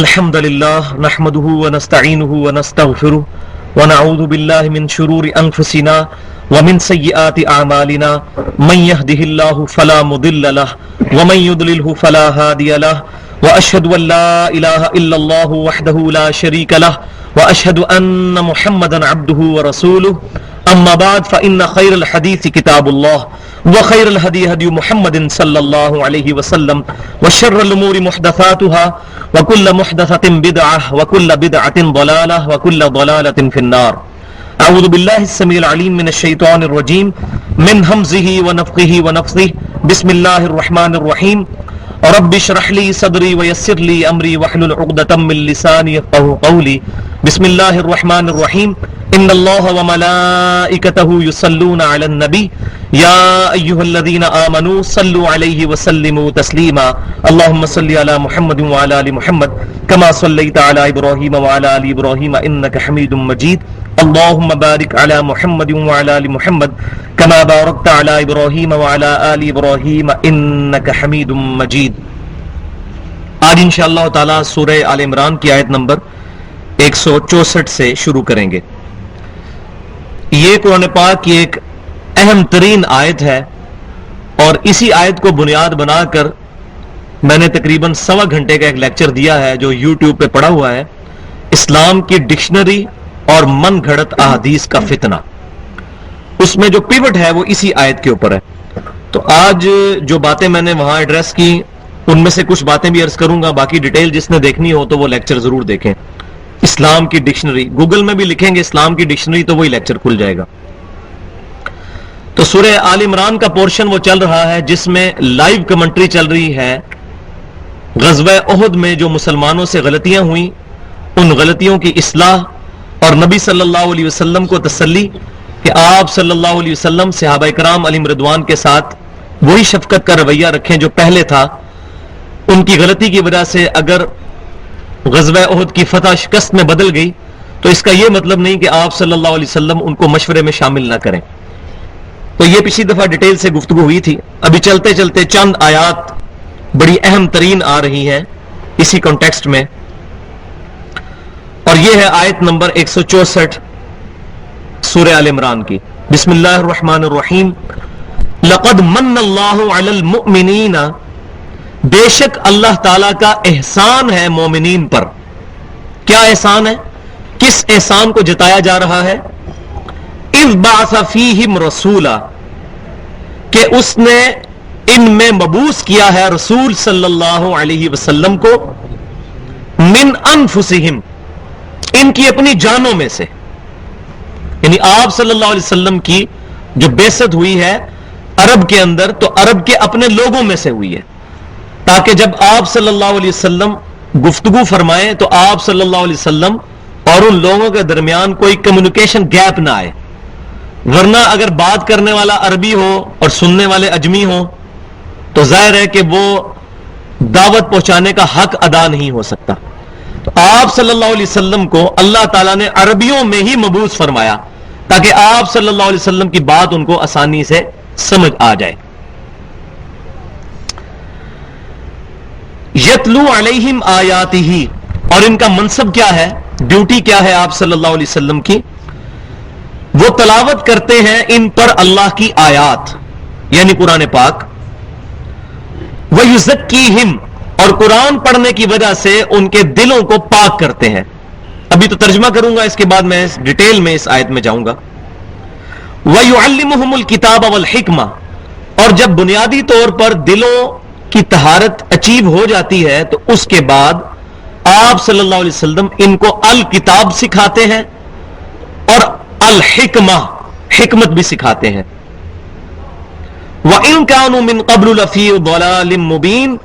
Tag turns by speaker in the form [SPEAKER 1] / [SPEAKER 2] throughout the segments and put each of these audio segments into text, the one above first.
[SPEAKER 1] الحمد لله نحمده ونستعينه ونستغفره ونعوذ بالله من شرور أنفسنا ومن سيئات أعمالنا من يهده الله فلا مضل له ومن يضلله فلا هادي له وأشهد أن لا إله إلا الله وحده لا شريك له وأشهد أن محمدا عبده ورسوله أما بعد فإن خير الحديث كتاب الله وخير الهدي هدي محمد صلى الله عليه وسلم وشر الأمور محدثاتها وكل محدثة بدعة وكل بدعة ضلالة وكل ضلالة في النار. أعوذ بالله السميع العليم من الشيطان الرجيم من همزه ونفخه ونفثه. بسم الله الرحمن الرحيم. رب اشرح لي صدري ويسر لي أمري واحلل عقدة من لساني يفقهوا قولي. بسم الله الرحمن الرحيم. إن الله وملائكته يصلون على النبي يا أيها الذين آمنوا صلوا عليه وسلموا تسليما. اللهم صل على محمد وعلى آل محمد كما صليت على إبراهيم وعلى آل إبراهيم إنك حميد مجيد. اللهم بارك على محمد وعلى آل محمد كما باركت على إبراهيم وعلى آل إبراهيم إنك حميد مجيد. آج انشاءاللہ تعالی سورہ آل عمران کی آیت نمبر 164 سے شروع کریں گے. یہ قرآن پاک کی ایک اہم ترین آیت ہے اور اسی آیت کو بنیاد بنا کر میں نے تقریباً 1.25 گھنٹے کا ایک لیکچر دیا ہے جو یوٹیوب پہ پڑا ہوا ہے، اسلام کی ڈکشنری اور من گھڑت احادیث کا فتنہ. اس میں جو پیوٹ ہے وہ اسی آیت کے اوپر ہے. تو آج جو باتیں میں نے وہاں ایڈریس کی ان میں سے کچھ باتیں بھی عرض کروں گا، باقی ڈیٹیل جس نے دیکھنی ہو تو وہ لیکچر ضرور دیکھیں. اسلام کی ڈکشنری گوگل میں بھی لکھیں گے اسلام کی ڈکشنری تو وہی لیکچر کھل جائے گا. تو سورہ آل عمران کا پورشن وہ چل رہا ہے جس میں لائیو کمنٹری چل رہی ہے غزوہ احد میں جو مسلمانوں سے غلطیاں ہوئیں ان غلطیوں کی اصلاح اور نبی صلی اللہ علیہ وسلم کو تسلی کہ آپ صلی اللہ علیہ وسلم صحابہ کرام علیہم رضوان کے ساتھ وہی شفقت کا رویہ رکھیں جو پہلے تھا. ان کی غلطی کی وجہ سے اگر غزوہ احد کی فتح شکست میں بدل گئی تو اس کا یہ مطلب نہیں کہ آپ صلی اللہ علیہ وسلم ان کو مشورے میں شامل نہ کریں. تو یہ پچھلی دفعہ ڈیٹیل سے گفتگو ہوئی تھی. ابھی چلتے چلتے چند آیات بڑی اہم ترین آ رہی ہیں اسی کانٹیکسٹ میں، اور یہ ہے آیت نمبر 164 سورہ آل عمران کی. بسم اللہ الرحمن الرحیم. لقد من اللہ علی المؤمنین، بے شک اللہ تعالی کا احسان ہے مومنین پر. کیا احسان ہے؟ کس احسان کو جتایا جا رہا ہے؟ اذ بعث فیہم رسولا، کہ اس نے ان میں مبعوث کیا ہے رسول صلی اللہ علیہ وسلم کو، من انفسہم، ان کی اپنی جانوں میں سے. یعنی آپ صلی اللہ علیہ وسلم کی جو بعثت ہوئی ہے عرب کے اندر تو عرب کے اپنے لوگوں میں سے ہوئی ہے، تاکہ جب آپ صلی اللہ علیہ وسلم گفتگو فرمائیں تو آپ صلی اللہ علیہ وسلم اور ان لوگوں کے درمیان کوئی کمیونیکیشن گیپ نہ آئے. ورنہ اگر بات کرنے والا عربی ہو اور سننے والے اجمی ہوں تو ظاہر ہے کہ وہ دعوت پہنچانے کا حق ادا نہیں ہو سکتا. تو آپ صلی اللہ علیہ وسلم کو اللہ تعالیٰ نے عربیوں میں ہی مبعوث فرمایا تاکہ آپ صلی اللہ علیہ وسلم کی بات ان کو آسانی سے سمجھ آ جائے. یتلو علیہم آیاتہ، اور ان کا منصب کیا ہے، ڈیوٹی کیا ہے آپ صلی اللہ علیہ وسلم کی؟ وہ تلاوت کرتے ہیں ان پر اللہ کی آیات یعنی قرآن پاک. وَيُزَكِّيهِمْ، اور قرآن پڑھنے کی وجہ سے ان کے دلوں کو پاک کرتے ہیں. ابھی تو ترجمہ کروں گا، اس کے بعد میں ڈیٹیل میں اس آیت میں جاؤں گا. وَيُعَلِّمُهُمُ الْكِتَابَ وَالْحِكْمَةَ، اور جب بنیادی طور پر دلوں کی طہارت اچیو ہو جاتی ہے تو اس کے بعد آپ صلی اللہ علیہ وسلم ان کو الکتاب سکھاتے ہیں اور الحکمہ، حکمت بھی سکھاتے ہیں. وَإِن كَانُوا مِن قَبْلُ لَفِي ضَلَالٍ مُبِينٍ،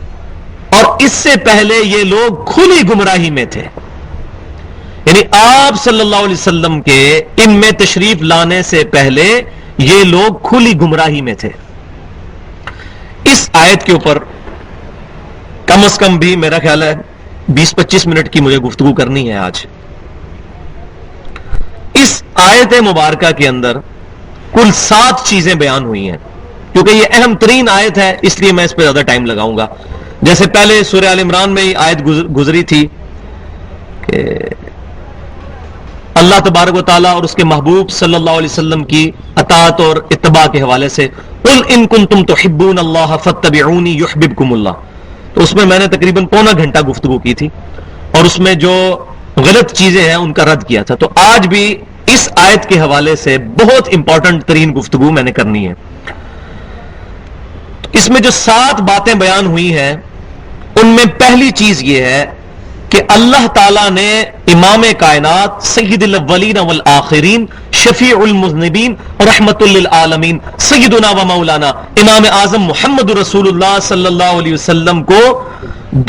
[SPEAKER 1] اور اس سے پہلے یہ لوگ کھلی گمراہی میں تھے. یعنی آپ صلی اللہ علیہ وسلم کے ان میں تشریف لانے سے پہلے یہ لوگ کھلی گمراہی میں تھے. اس آیت کے اوپر کم از کم بھی میرا خیال ہے 20-25 منٹ کی مجھے گفتگو کرنی ہے آج. اس آیت مبارکہ کے اندر کل 7 چیزیں بیان ہوئی ہیں. کیونکہ یہ اہم ترین آیت ہے اس لیے میں اس پہ زیادہ ٹائم لگاؤں گا. جیسے پہلے سورہ آل عمران میں آیت گزری تھی کہ اللہ تبارک و تعالیٰ اور اس کے محبوب صلی اللہ علیہ وسلم کی اطاعت اور اتباع کے حوالے سے قل ان کنتم تحبون اللہ فاتبعونی یحببکم اللہ، تو اس میں نے تقریباً پونا گھنٹہ گفتگو کی تھی اور اس میں جو غلط چیزیں ہیں ان کا رد کیا تھا. تو آج بھی اس آیت کے حوالے سے بہت امپورٹنٹ ترین گفتگو میں نے کرنی ہے. اس میں جو 7 باتیں بیان ہوئی ہیں ان میں پہلی چیز یہ ہے کہ اللہ تعالیٰ نے امام کائنات سید الاولین والآخرین شفیع المذنبین رحمت للعالمین سیدنا و مولانا امام اعظم محمد رسول اللہ صلی اللہ علیہ وسلم کو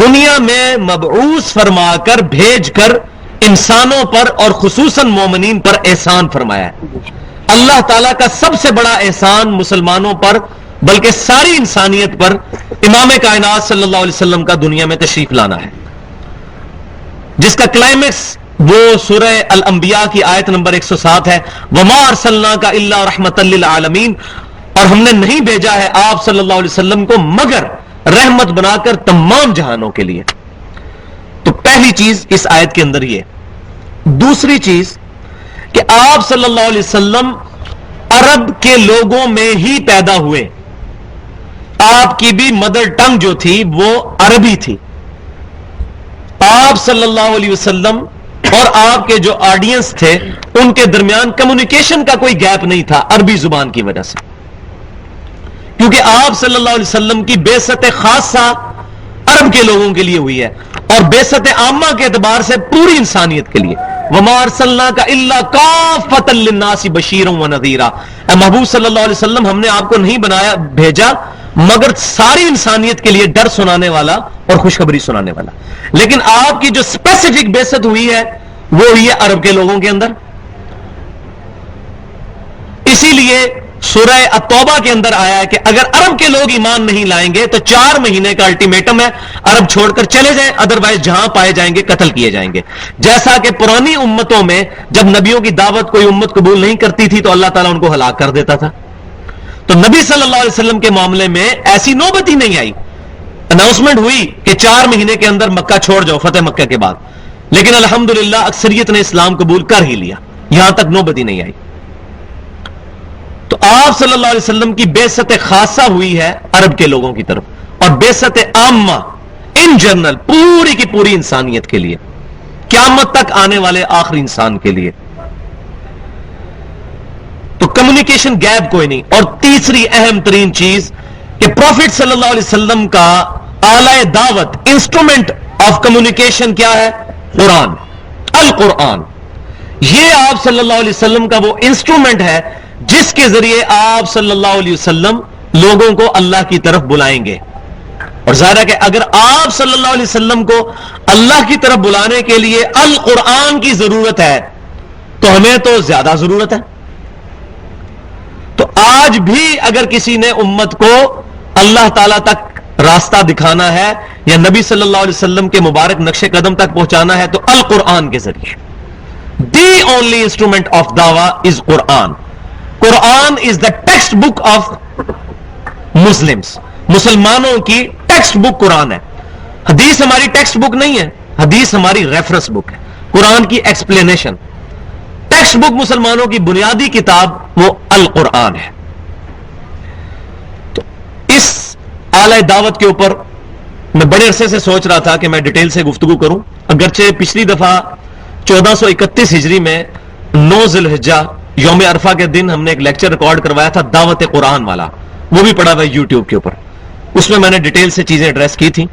[SPEAKER 1] دنیا میں مبعوث فرما کر بھیج کر انسانوں پر اور خصوصاً مومنین پر احسان فرمایا ہے. اللہ تعالیٰ کا سب سے بڑا احسان مسلمانوں پر بلکہ ساری انسانیت پر امام کائنات صلی اللہ علیہ وسلم کا دنیا میں تشریف لانا ہے، جس کا کلائمیکس وہ سورہ الانبیاء کی آیت نمبر 107 ہے، وما ارسلناک الا رحمۃ للعالمین، اور ہم نے نہیں بھیجا ہے آپ صلی اللہ علیہ وسلم کو مگر رحمت بنا کر تمام جہانوں کے لیے. تو پہلی چیز اس آیت کے اندر یہ. دوسری چیز کہ آپ صلی اللہ علیہ وسلم عرب کے لوگوں میں ہی پیدا ہوئے، آپ کی بھی مدر ٹنگ جو تھی وہ عربی تھی. آپ صلی اللہ علیہ وسلم اور آپ کے جو آڈینس تھے ان کے درمیان کمیونیکیشن کا کوئی گیپ نہیں تھا عربی زبان کی وجہ سے، کیونکہ آپ صلی اللہ علیہ وسلم کی بعثت خاصہ عرب کے لوگوں کے لیے ہوئی ہے اور بعثت عامہ کے اعتبار سے پوری انسانیت کے لیے. وما ارسلناک الا کافۃ للناس بشیرا ونذیرا، اے محبوب صلی اللہ علیہ وسلم ہم نے آپ کو نہیں بنایا بھیجا مگر ساری انسانیت کے لیے ڈر سنانے والا اور خوشخبری سنانے والا. لیکن آپ کی جو اسپیسیفک بعثت ہوئی ہے وہ ہوئی ہے عرب کے لوگوں کے اندر. اسی لیے سورہ التوبہ کے اندر آیا ہے کہ اگر عرب کے لوگ ایمان نہیں لائیں گے تو 4 مہینے کا الٹیمیٹم ہے، عرب چھوڑ کر چلے جائیں، ادروائز جہاں پائے جائیں گے قتل کیے جائیں گے. جیسا کہ پرانی امتوں میں جب نبیوں کی دعوت کوئی امت قبول نہیں کرتی تھی تو اللہ تعالیٰ ان کو ہلاک کر دیتا تھا. تو نبی صلی اللہ علیہ وسلم کے معاملے میں ایسی نوبت ہی نہیں آئی. اناؤنسمنٹ ہوئی کہ 4 مہینے کے اندر مکہ چھوڑ جاؤ فتح مکہ کے بعد، لیکن الحمدللہ اکثریت نے اسلام قبول کر ہی لیا، یہاں تک نوبت ہی نہیں آئی. تو آپ صلی اللہ علیہ وسلم کی بعثت خاصہ ہوئی ہے عرب کے لوگوں کی طرف اور بعثت عامہ ان جنرل پوری کی پوری انسانیت کے لیے، قیامت تک آنے والے آخری انسان کے لیے. تو کمیونیکیشن گیپ کوئی نہیں. اور تیسری اہم ترین چیز کہ پروفٹ صلی اللہ علیہ وسلم کا آلہ دعوت انسٹرومنٹ آف کمیونیکیشن کیا ہے؟ قرآن، القرآن. یہ آپ صلی اللہ علیہ وسلم کا وہ انسٹرومنٹ ہے جس کے ذریعے آپ صلی اللہ علیہ وسلم لوگوں کو اللہ کی طرف بلائیں گے. اور ظاہر ہے کہ اگر آپ صلی اللہ علیہ وسلم کو اللہ کی طرف بلانے کے لیے القرآن کی ضرورت ہے تو ہمیں تو زیادہ ضرورت ہے. تو آج بھی اگر کسی نے امت کو اللہ تعالی تک راستہ دکھانا ہے یا نبی صلی اللہ علیہ وسلم کے مبارک نقش قدم تک پہنچانا ہے تو القرآن کے ذریعے. دی اونلی انسٹرومنٹ آف دعویٰ is Quran. Quran is the textbook of Muslims. مسلمانوں کی ٹیکسٹ بک قرآن ہے. حدیث ہماری ٹیکسٹ بک نہیں ہے، حدیث ہماری ریفرنس بک ہے، قرآن کی ایکسپلینیشن. ٹیکسٹ بک مسلمانوں کی بنیادی کتاب وہ القرآن ہے. تو اس اعلی دعوت کے اوپر میں بڑے عرصے سے سوچ رہا تھا کہ میں ڈیٹیل سے گفتگو کروں، اگرچہ پچھلی دفعہ 1431 ہجری میں 9 ذی الحجہ یوم عرفہ کے دن ہم نے ایک لیکچر ریکارڈ کروایا تھا دعوت قرآن والا، وہ بھی پڑا ہوا ہے یوٹیوب کے اوپر. اس میں نے ڈیٹیل سے چیزیں ایڈریس کی تھی.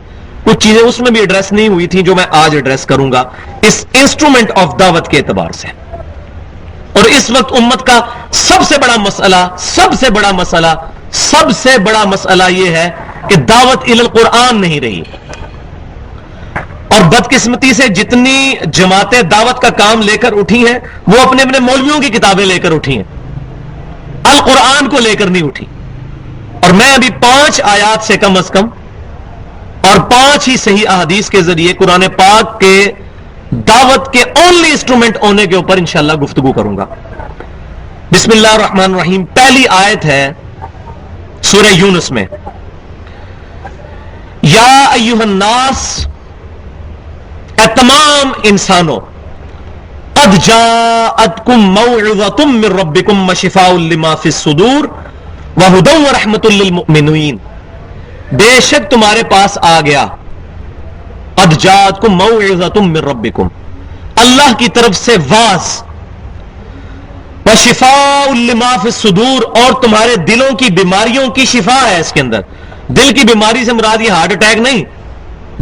[SPEAKER 1] کچھ چیزیں اس میں بھی ایڈریس نہیں ہوئی تھیں جو میں آج ایڈریس کروں گا اس انسٹرومنٹ آف دعوت کے اعتبار سے. اور اس وقت امت کا سب سے بڑا مسئلہ یہ ہے کہ دعوت الی القرآن نہیں رہی. اور بدقسمتی سے جتنی جماعتیں دعوت کا کام لے کر اٹھی ہیں وہ اپنے اپنے مولویوں کی کتابیں لے کر اٹھی ہیں، القرآن کو لے کر نہیں اٹھی. اور میں ابھی 5 آیات سے کم از کم اور 5 ہی صحیح احادیث کے ذریعے قرآن پاک کے دعوت کے اونلی انسٹرومنٹ ہونے کے اوپر انشاءاللہ گفتگو کروں گا. بسم اللہ الرحمن الرحیم. پہلی آیت ہے سورہ یونس میں، یا ایھا الناس، اے تمام انسانوں. قد جاءتکم موعظۃ من ربکم وشفاء لما فی الصدور وہدی ورحمۃ للمؤمنین، بے شک تمہارے پاس آ گیا، قد جاءتکم موعظۃ من ربکم، اللہ کی طرف سے واعظ، وشفاء لما فی الصدور، اور تمہارے دلوں کی بیماریوں کی شفا ہے اس کے اندر۔ دل کی بیماری سے مراد یہ ہارٹ اٹیک نہیں،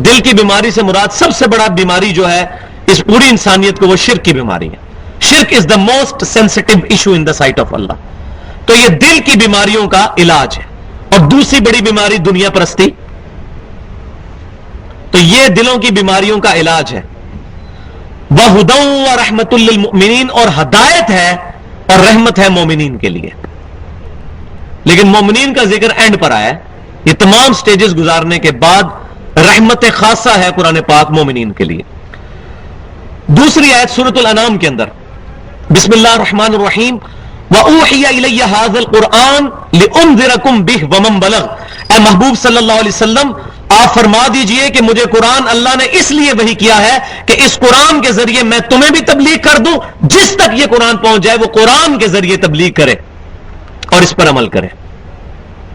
[SPEAKER 1] دل کی بیماری سے مراد سب سے بڑا بیماری جو ہے اس پوری انسانیت کو وہ شرک کی بیماری ہے۔ شرک is the most sensitive issue in the sight of Allah. تو یہ دل کی بیماریوں کا علاج ہے، اور دوسری بڑی بیماری دنیا پرستی، تو یہ دلوں کی بیماریوں کا علاج ہے۔ وَهُدًى وَرَحْمَةٌ لِّلْمُؤْمِنِينَ، اور ہدایت ہے اور رحمت ہے مومنین کے لیے۔ لیکن مومنین کا ذکر اینڈ پر آیا ہے، یہ تمام سٹیجز گزارنے کے بعد رحمت خاصہ ہے قرآن پاک مومنین کے لیے۔ دوسری آیت سورۃ الانعام کے اندر، بسم اللہ الرحمن الرحیم، وَأُوحِيَ إِلَيَّ هَذَا الْقُرْآنُ لِأُنذِرَكُم بِهِ وَمَن بَلَغَ، اے محبوب صلی اللہ علیہ وسلم آپ فرما دیجئے کہ مجھے قرآن اللہ نے اس لیے وحی کیا ہے کہ اس قرآن کے ذریعے میں تمہیں بھی تبلیغ کر دوں، جس تک یہ قرآن پہنچ جائے وہ قرآن کے ذریعے تبلیغ کرے اور اس پر عمل کرے۔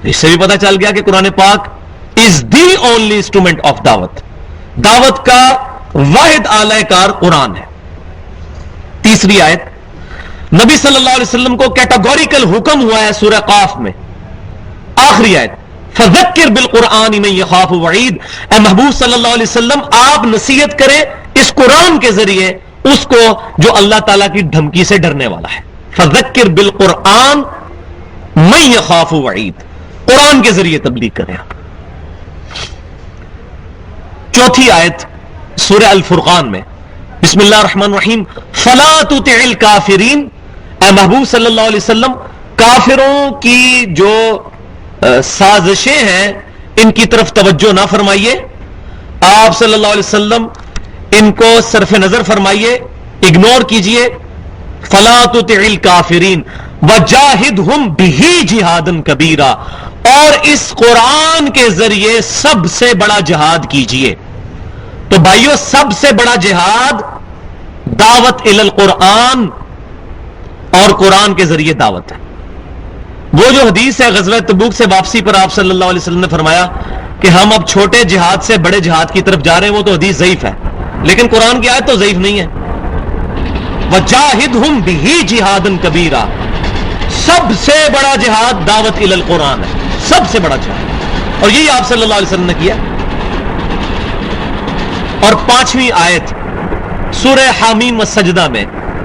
[SPEAKER 1] اس سے بھی پتہ چل گیا کہ قرآن پاک از دی اونلی انسٹرومنٹ آف دعوت، دعوت کا واحد آلہ کار قرآن ہے۔ تیسری آیت، نبی صلی اللہ علیہ وسلم کو کیٹاگوریکل حکم ہوا ہے سورہ قاف میں، آخری آیت، فذکر بالقرآن من یخاف وعید، اے محبوب صلی اللہ علیہ وسلم آپ نصیحت کریں اس قرآن کے ذریعے اس کو جو اللہ تعالیٰ کی دھمکی سے ڈرنے والا ہے۔ فذکر بالقرآن من یخاف وعید، قرآن کے ذریعے تبلیغ کریں۔ چوتھی آیت سورہ الفرقان میں، بسم اللہ الرحمن الرحیم، فلا تطع الکافرین، اے محبوب صلی اللہ علیہ وسلم کافروں کی جو سازشیں ہیں ان کی طرف توجہ نہ فرمائیے، آپ صلی اللہ علیہ وسلم ان کو صرف نظر فرمائیے، اگنور کیجئے۔ فلا تطع الکافرین وجاہدہم بہ جہادا کبیرا، اور اس قرآن کے ذریعے سب سے بڑا جہاد کیجئے۔ تو بھائیو سب سے بڑا جہاد دعوت الی القرآن اور قرآن کے ذریعے دعوت ہے۔ وہ جو حدیث ہے غزوہ تبوک سے واپسی پر آپ صلی اللہ علیہ وسلم نے فرمایا کہ ہم اب چھوٹے جہاد سے بڑے جہاد کی طرف جا رہے ہیں، وہ تو حدیث ضعیف ہے، لیکن قرآن کی آیت تو ضعیف نہیں ہے۔ وجاہدہم بہ جہادا کبیرا، سب سے بڑا جہاد دعوت الی القرآن ہے، سب سے بڑا جہاد، اور یہی آپ صلی اللہ علیہ وسلم نے کیا۔ اور پانچویں آیت سورہ حامیم والسجدہ میں،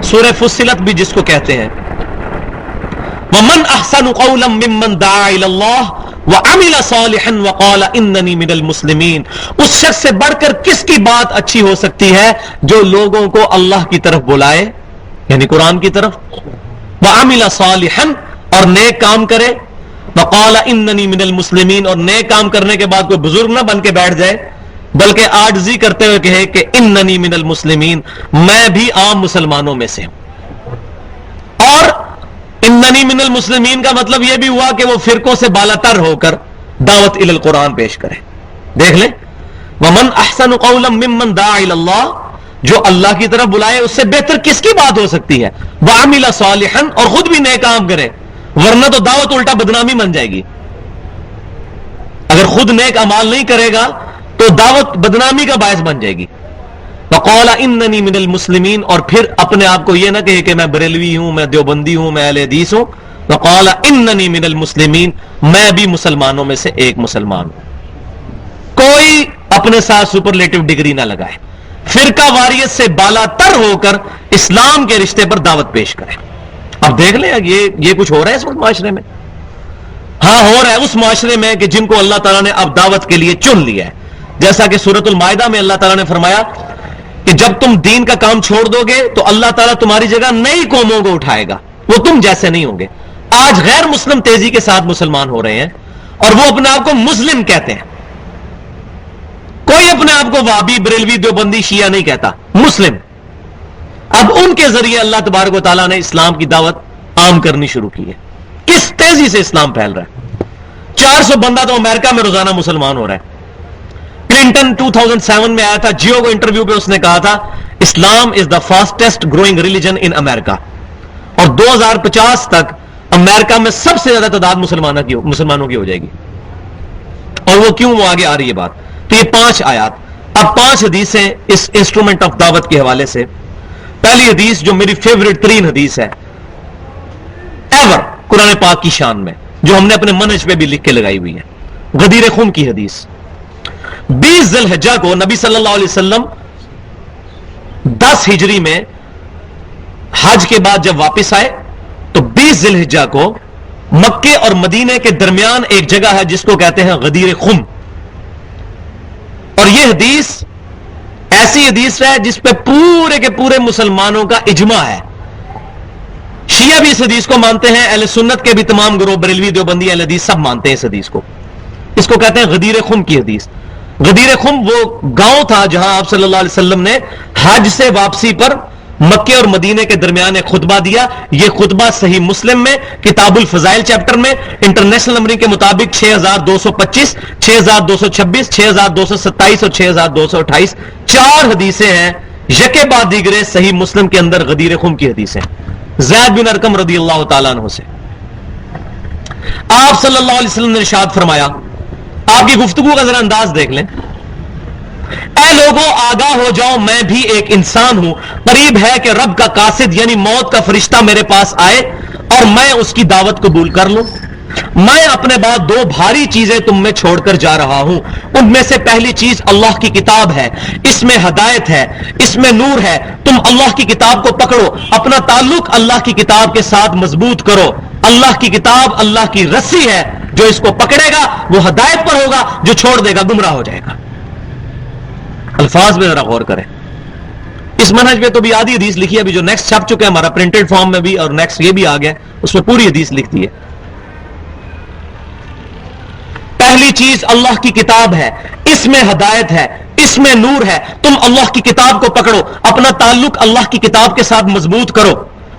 [SPEAKER 1] سورہ فصلت بھی جس کو کہتے ہیں، وَمَنْ أَحْسَنُ قَوْلًا مِّمَّنْ دَعَا إِلَى اللَّهِ وَعَمِلَ صَالِحًا وَقَالَ إِنَّنِي مِنَ الْمُسْلِمِينَ، اس شخص سے بڑھ کر کس کی بات اچھی ہو سکتی ہے جو لوگوں کو اللہ کی طرف بلائے، یعنی قرآن کی طرف، وَعَمِلَ صَالِحًا، اور نیک کام کرے، وَقَالَ إِنَّنِي مِنَ الْمُسْلِمِينَ، اور نیک کام کرنے کے بعد کوئی بزرگ نہ بن کے بیٹھ جائے بلکہ عاجزی کرتے ہوئے کہے کہ اننی من المسلمین، میں بھی عام مسلمانوں میں سے ہوں۔ اور اننی من المسلمین کا مطلب یہ بھی ہوا کہ وہ فرقوں سے بالا تر ہو کر دعوت الی القرآن پیش کرے۔ دیکھ لیں، ومن احسن قولا ممن دعا الی اللہ، جو اللہ کی طرف بلائے اس سے بہتر کس کی بات ہو سکتی ہے، وعمل صالحا، اور خود بھی نیک کام کرے، ورنہ تو دعوت الٹا بدنامی بن جائے گی۔ اگر خود نیک اعمال نہیں کرے گا تو دعوت بدنامی کا باعث بن جائے گی۔ وقال اننی من المسلمین، اور پھر اپنے آپ کو یہ نہ کہے کہ میں بریلوی ہوں، میں دیوبندی ہوں، میں اہل حدیث ہوں۔ وقال اننی من المسلمین، میں بھی مسلمانوں میں سے ایک مسلمان ہوں۔ کوئی اپنے ساتھ سپرلیٹو ڈگری نہ لگائے، فرقہ واریت سے بالا تر ہو کر اسلام کے رشتے پر دعوت پیش کرے۔ اب دیکھ لیں یہ کچھ ہو رہا ہے اس وقت معاشرے میں، ہاں ہو رہا ہے اس معاشرے میں کہ جن کو اللہ تعالیٰ نے اب دعوت کے لیے چن لیا ہے، جیسا کہ سورۃ المائدہ میں اللہ تعالیٰ نے فرمایا کہ جب تم دین کا کام چھوڑ دو گے تو اللہ تعالیٰ تمہاری جگہ نئی قوموں کو اٹھائے گا، وہ تم جیسے نہیں ہوں گے۔ آج غیر مسلم تیزی کے ساتھ مسلمان ہو رہے ہیں اور وہ اپنے آپ کو مسلم کہتے ہیں، کوئی اپنے آپ کو وہابی، بریلوی، دیوبندی، شیعہ نہیں کہتا، مسلم۔ اب ان کے ذریعے اللہ تبارک و تعالیٰ نے اسلام کی دعوت عام کرنی شروع کی ہے۔ کس تیزی سے اسلام پھیل رہا ہے، 400 بندہ تو امریکہ میں روزانہ مسلمان ہو رہا ہے۔ کلنٹن 2007 میں آیا تھا، جیو کو انٹرویو پہ اس نے کہا تھا اسلام از دا فاسٹسٹ گروئنگ ریلیجن ان امریکہ، اور 2050 تک امریکہ میں سب سے زیادہ تعداد مسلمانوں کی ہو جائے گی. اور وہ کیوں، وہ آگے آ رہی ہے بات. تو یہ 5 آیات. اب 5 حدیثیں اس انسٹرومنٹ آف دعوت کے حوالے سے. پہلی حدیث جو میری فیوریٹ ترین حدیث ہے ایور قرآن پاک کی شان میں، جو ہم نے اپنے منہج پہ بھی لکھ کے لگائی ہوئی ہے، غدیر خم کی حدیث. 20 ذی الحجہ کو نبی صلی اللہ علیہ وسلم 10 ہجری میں حج کے بعد جب واپس آئے تو 20 ذی الحجہ کو مکے اور مدینے کے درمیان ایک جگہ ہے جس کو کہتے ہیں غدیر خم. اور یہ حدیث ایسی حدیث ہے جس پہ پورے کے پورے مسلمانوں کا اجماع ہے. شیعہ بھی اس حدیث کو مانتے ہیں، اہل سنت کے بھی تمام گروہ، بریلوی، دیوبندی، اہل حدیث سب مانتے ہیں اس حدیث کو. اس کو کہتے ہیں غدیر خم کی حدیث. غدیر خم وہ گاؤں تھا جہاں آپ صلی اللہ علیہ وسلم نے حج سے واپسی پر مکے اور مدینے کے درمیان ایک خطبہ دیا. یہ خطبہ صحیح مسلم میں کتاب الفضائل چیپٹر میں انٹرنیشنل نمبرنگ کے مطابق 6225، 6226، 6227 اور 6228 4 حدیثیں ہیں یکے بعد دیگرے صحیح مسلم کے اندر غدیر خم کی حدیثیں. زید بن ارقم رضی اللہ تعالیٰ عنہ سے آپ صلی اللہ علیہ وسلم نے ارشاد فرمایا، آپ کی گفتگو کا ذرا انداز دیکھ لیں. اے لوگوں آگاہ ہو جاؤ، میں بھی ایک انسان ہوں. قریب ہے کہ رب کا قاصد یعنی موت کا فرشتہ میرے پاس آئے اور میں اس کی دعوت قبول کر لوں. میں اپنے بعد 2 بھاری چیزیں تم میں چھوڑ کر جا رہا ہوں. ان میں سے پہلی چیز اللہ کی کتاب ہے، اس میں ہدایت ہے، اس میں نور ہے. تم اللہ کی کتاب کو پکڑو، اپنا تعلق اللہ کی کتاب کے ساتھ مضبوط کرو. اللہ کی کتاب اللہ کی رسی ہے، جو اس کو پکڑے گا وہ ہدایت پر ہوگا، جو چھوڑ دے گا گمراہ ہو جائے گا. الفاظ میں ذرا غور کریں. اس منہج میں تو بھی آدھی حدیث لکھی ہے، ابھی جو نیکسٹ چھپ چکا ہے ہمارا پرنٹڈ فارم میں بھی، اور نیکسٹ یہ بھی آ گیا، اس میں پوری حدیث لکھتی ہے. پہلی چیز اللہ کی کتاب ہے، اس میں ہدایت ہے، اس میں نور ہے. تم اللہ کی کتاب کو پکڑو، اپنا تعلق اللہ کی کتاب کے ساتھ مضبوط کرو.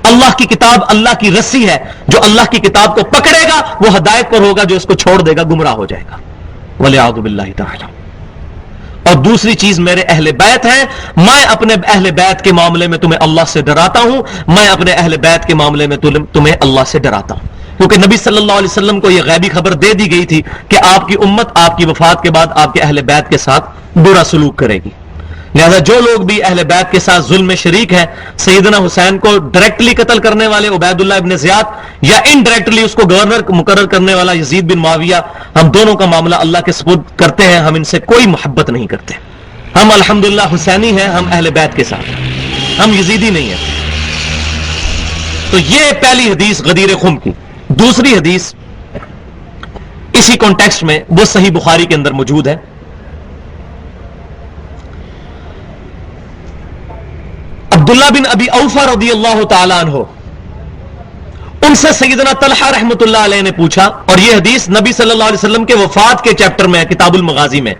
[SPEAKER 1] اللہ کی کتاب اللہ کی رسی ہے، جو اللہ کی کتاب کو پکڑے گا وہ ہدایت پر ہوگا، جو اس کو چھوڑ دے گا گمراہ ہو جائے گا. وَلِعَوْذُ بِاللَّهِ تَعَالَى. اور دوسری چیز میرے اہل بیت ہیں، میں اپنے اہل بیت کے معاملے میں تمہیں اللہ سے ڈراتا ہوں. میں اپنے اہل بیت کے معاملے میں تمہیں اللہ سے ڈراتا ہوں، کیونکہ نبی صلی اللہ علیہ وسلم کو یہ غیبی خبر دے دی گئی تھی کہ آپ کی امت آپ کی وفات کے بعد آپ کے اہل بیت کے ساتھ برا سلوک کرے گی. لہذا جو لوگ بھی اہل بیت کے ساتھ ظلم میں شریک ہیں، سیدنا حسین کو ڈائریکٹلی قتل کرنے والے عبید اللہ ابن زیاد یا انڈائریکٹلی اس کو گورنر مقرر کرنے والا یزید بن معاویہ، ہم دونوں کا معاملہ اللہ کے سپرد کرتے ہیں. ہم ان سے کوئی محبت نہیں کرتے. ہم الحمدللہ حسینی ہیں، ہم اہل بیت کے ساتھ، ہم یزیدی نہیں ہیں. تو یہ پہلی حدیث غدیر خم کی. دوسری حدیث اسی کانٹیکسٹ میں وہ صحیح بخاری کے اندر موجود ہے. عبداللہ بن ابی اوفا رضی اللہ تعالی عنہ، ان سے سیدنا طلحہ رحمۃ اللہ علیہ نے پوچھا، اور یہ حدیث نبی صلی اللہ علیہ وسلم کے وفات کے چیپٹر میں ہے، کتاب المغازی میں،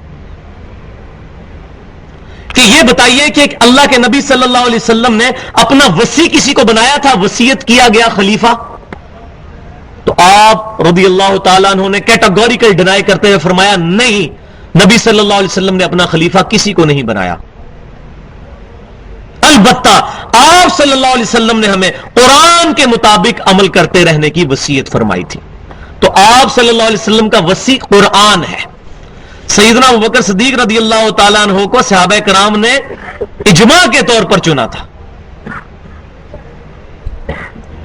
[SPEAKER 1] کہ یہ بتائیے کہ اللہ کے نبی صلی اللہ علیہ وسلم نے اپنا وصی کسی کو بنایا تھا، وصیت کیا گیا خلیفہ؟ تو آپ رضی اللہ تعالیٰ عنہ نے کیٹاگوریکل ڈینائی کرتے ہوئے فرمایا، نہیں، نبی صلی اللہ علیہ وسلم نے اپنا خلیفہ کسی کو نہیں بنایا. البتہ آپ صلی اللہ علیہ وسلم نے ہمیں قرآن کے مطابق عمل کرتے رہنے کی وصیت فرمائی تھی. تو آپ صلی اللہ علیہ وسلم کا وصی قرآن ہے. سیدنا ابوبکر صدیق رضی اللہ تعالیٰ عنہ کو صحابہ کرام نے اجماع کے طور پر چنا تھا،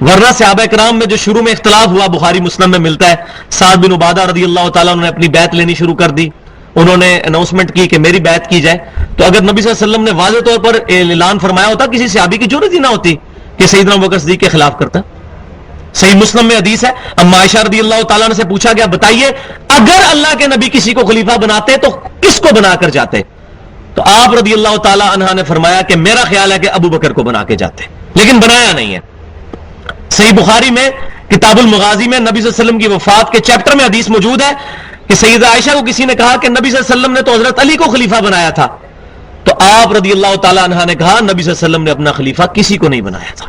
[SPEAKER 1] ورنہ صحابہ کرام میں جو شروع میں اختلاف ہوا بخاری مسلم میں ملتا ہے، سعد بن عبادہ رضی اللہ تعالیٰ عنہ نے اپنی بیعت لینی شروع کر دی. انہوں نے اناؤنسمنٹ کی کہ میری بیعت کی جائے. تو اگر نبی صلی اللہ علیہ وسلم نے واضح طور پر اعلان فرمایا ہوتا، کسی صحابی کی جرأت ہی نہ ہوتی کہ سیدنا ابوبکر صدیق کے خلاف کرتا. صحیح مسلم میں حدیث ہے، اما عائشہ رضی اللہ تعالیٰ عنہ سے پوچھا گیا، بتائیے اگر اللہ کے نبی کسی کو خلیفہ بناتے تو کس کو بنا کر جاتے؟ تو آپ رضی اللہ تعالیٰ عنہ نے فرمایا کہ میرا خیال ہے کہ ابو بکر کو بنا کے جاتے، لیکن بنایا نہیں ہے. صحیح بخاری میں کتاب المغازی میں نبی صلی اللہ علیہ وسلم کی وفات کے چیپٹر میں حدیث موجود ہے کہ سیدہ عائشہ کو کسی نے کہا کہ نبی صلی اللہ علیہ وسلم نے تو حضرت علی کو خلیفہ بنایا تھا. تو آپ رضی اللہ تعالیٰ عنہ نے کہا نبی صلی اللہ علیہ وسلم نے اپنا خلیفہ کسی کو نہیں بنایا تھا.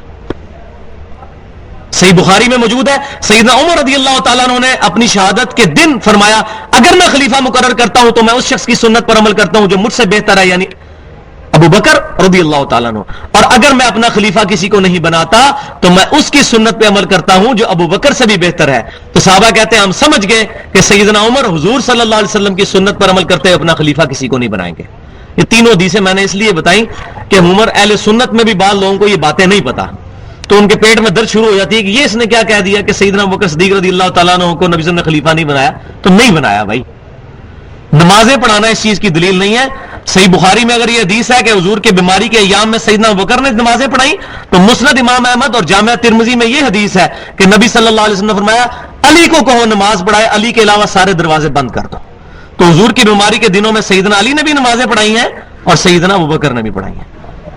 [SPEAKER 1] صحیح بخاری میں موجود ہے، سیدنا عمر رضی اللہ تعالیٰ عنہ نے اپنی شہادت کے دن فرمایا، اگر میں خلیفہ مقرر کرتا ہوں تو میں اس شخص کی سنت پر عمل کرتا ہوں جو مجھ سے بہتر ہے، یعنی ابو بکر رضی اللہ تعالیٰ عنہ. اور اگر میں اپنا خلیفہ کسی کو نہیں بناتا تو میں اس کی سنت پہ عمل کرتا ہوں جو ابو بکر سے بھی بہتر ہے. تو صحابہ کہتے ہیں ہم سمجھ گئے کہ سیدنا عمر حضور صلی اللہ علیہ وسلم کی سنت پر عمل کرتے ہوئے اپنا خلیفہ کسی کو نہیں بنائیں گے. یہ تینوں حدیثیں میں نے اس لیے بتائی کہ عمر اہل سنت میں بھی بعض لوگوں کو یہ باتیں نہیں پتا، تو ان کے پیٹ میں درد شروع ہو جاتی ہے کہ یہ اس نے کیا کہہ دیا کہ سیدنا ابو بکر صدیق رضی اللہ تعالیٰ عنہ کو نبی صلی اللہ علیہ وسلم نے خلیفہ نہیں بنایا. تو نہیں بنایا بھائی. نمازیں پڑھانا اس چیز کی دلیل نہیں ہے. صحیح بخاری میں اگر یہ حدیث ہے کہ حضور کے بیماری کے ایام میں سیدنا ابو بکر نے نمازیں پڑھائی، تو مسند امام احمد اور جامعہ ترمذی میں یہ حدیث ہے کہ نبی صلی اللہ علیہ وسلم نے فرمایا علی کو کہو نماز پڑھائے، علی کے علاوہ سارے دروازے بند کر دو. تو حضور کی بیماری کے دنوں میں سیدنا علی نے بھی نمازیں پڑھائی ہیں اور سیدنا ابو بکر نے بھی پڑھائی ہیں.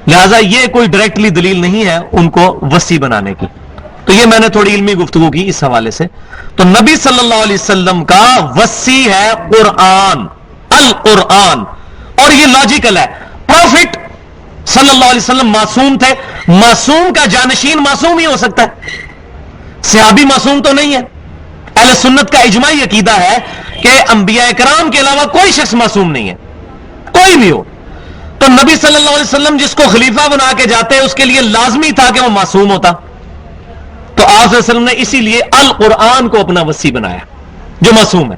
[SPEAKER 1] لہٰذا یہ کوئی ڈائریکٹلی دلیل نہیں ہے ان کو وسیع بنانے کی. تو یہ میں نے تھوڑی علمی گفتگو کی اس حوالے سے. تو نبی صلی اللہ علیہ وسلم کا وسیع ہے قرآن، القرآن، اور یہ لاجیکل ہے. پروفٹ صلی اللہ علیہ وسلم معصوم تھے. معصوم کا جانشین معصوم ہی ہو سکتا ہے، صحابی معصوم تو نہیں ہے. اہل سنت کا اجماعی عقیدہ ہے کہ انبیاء کرام کے علاوہ کوئی شخص معصوم نہیں ہے، کوئی بھی ہو. تو نبی صلی اللہ علیہ وسلم جس کو خلیفہ بنا کے جاتے اس کے لیے لازمی تھا کہ وہ معصوم ہوتا. تو آپ صلی اللہ علیہ وسلم نے اسی لیے القرآن کو اپنا وسیع بنایا جو معصوم ہے،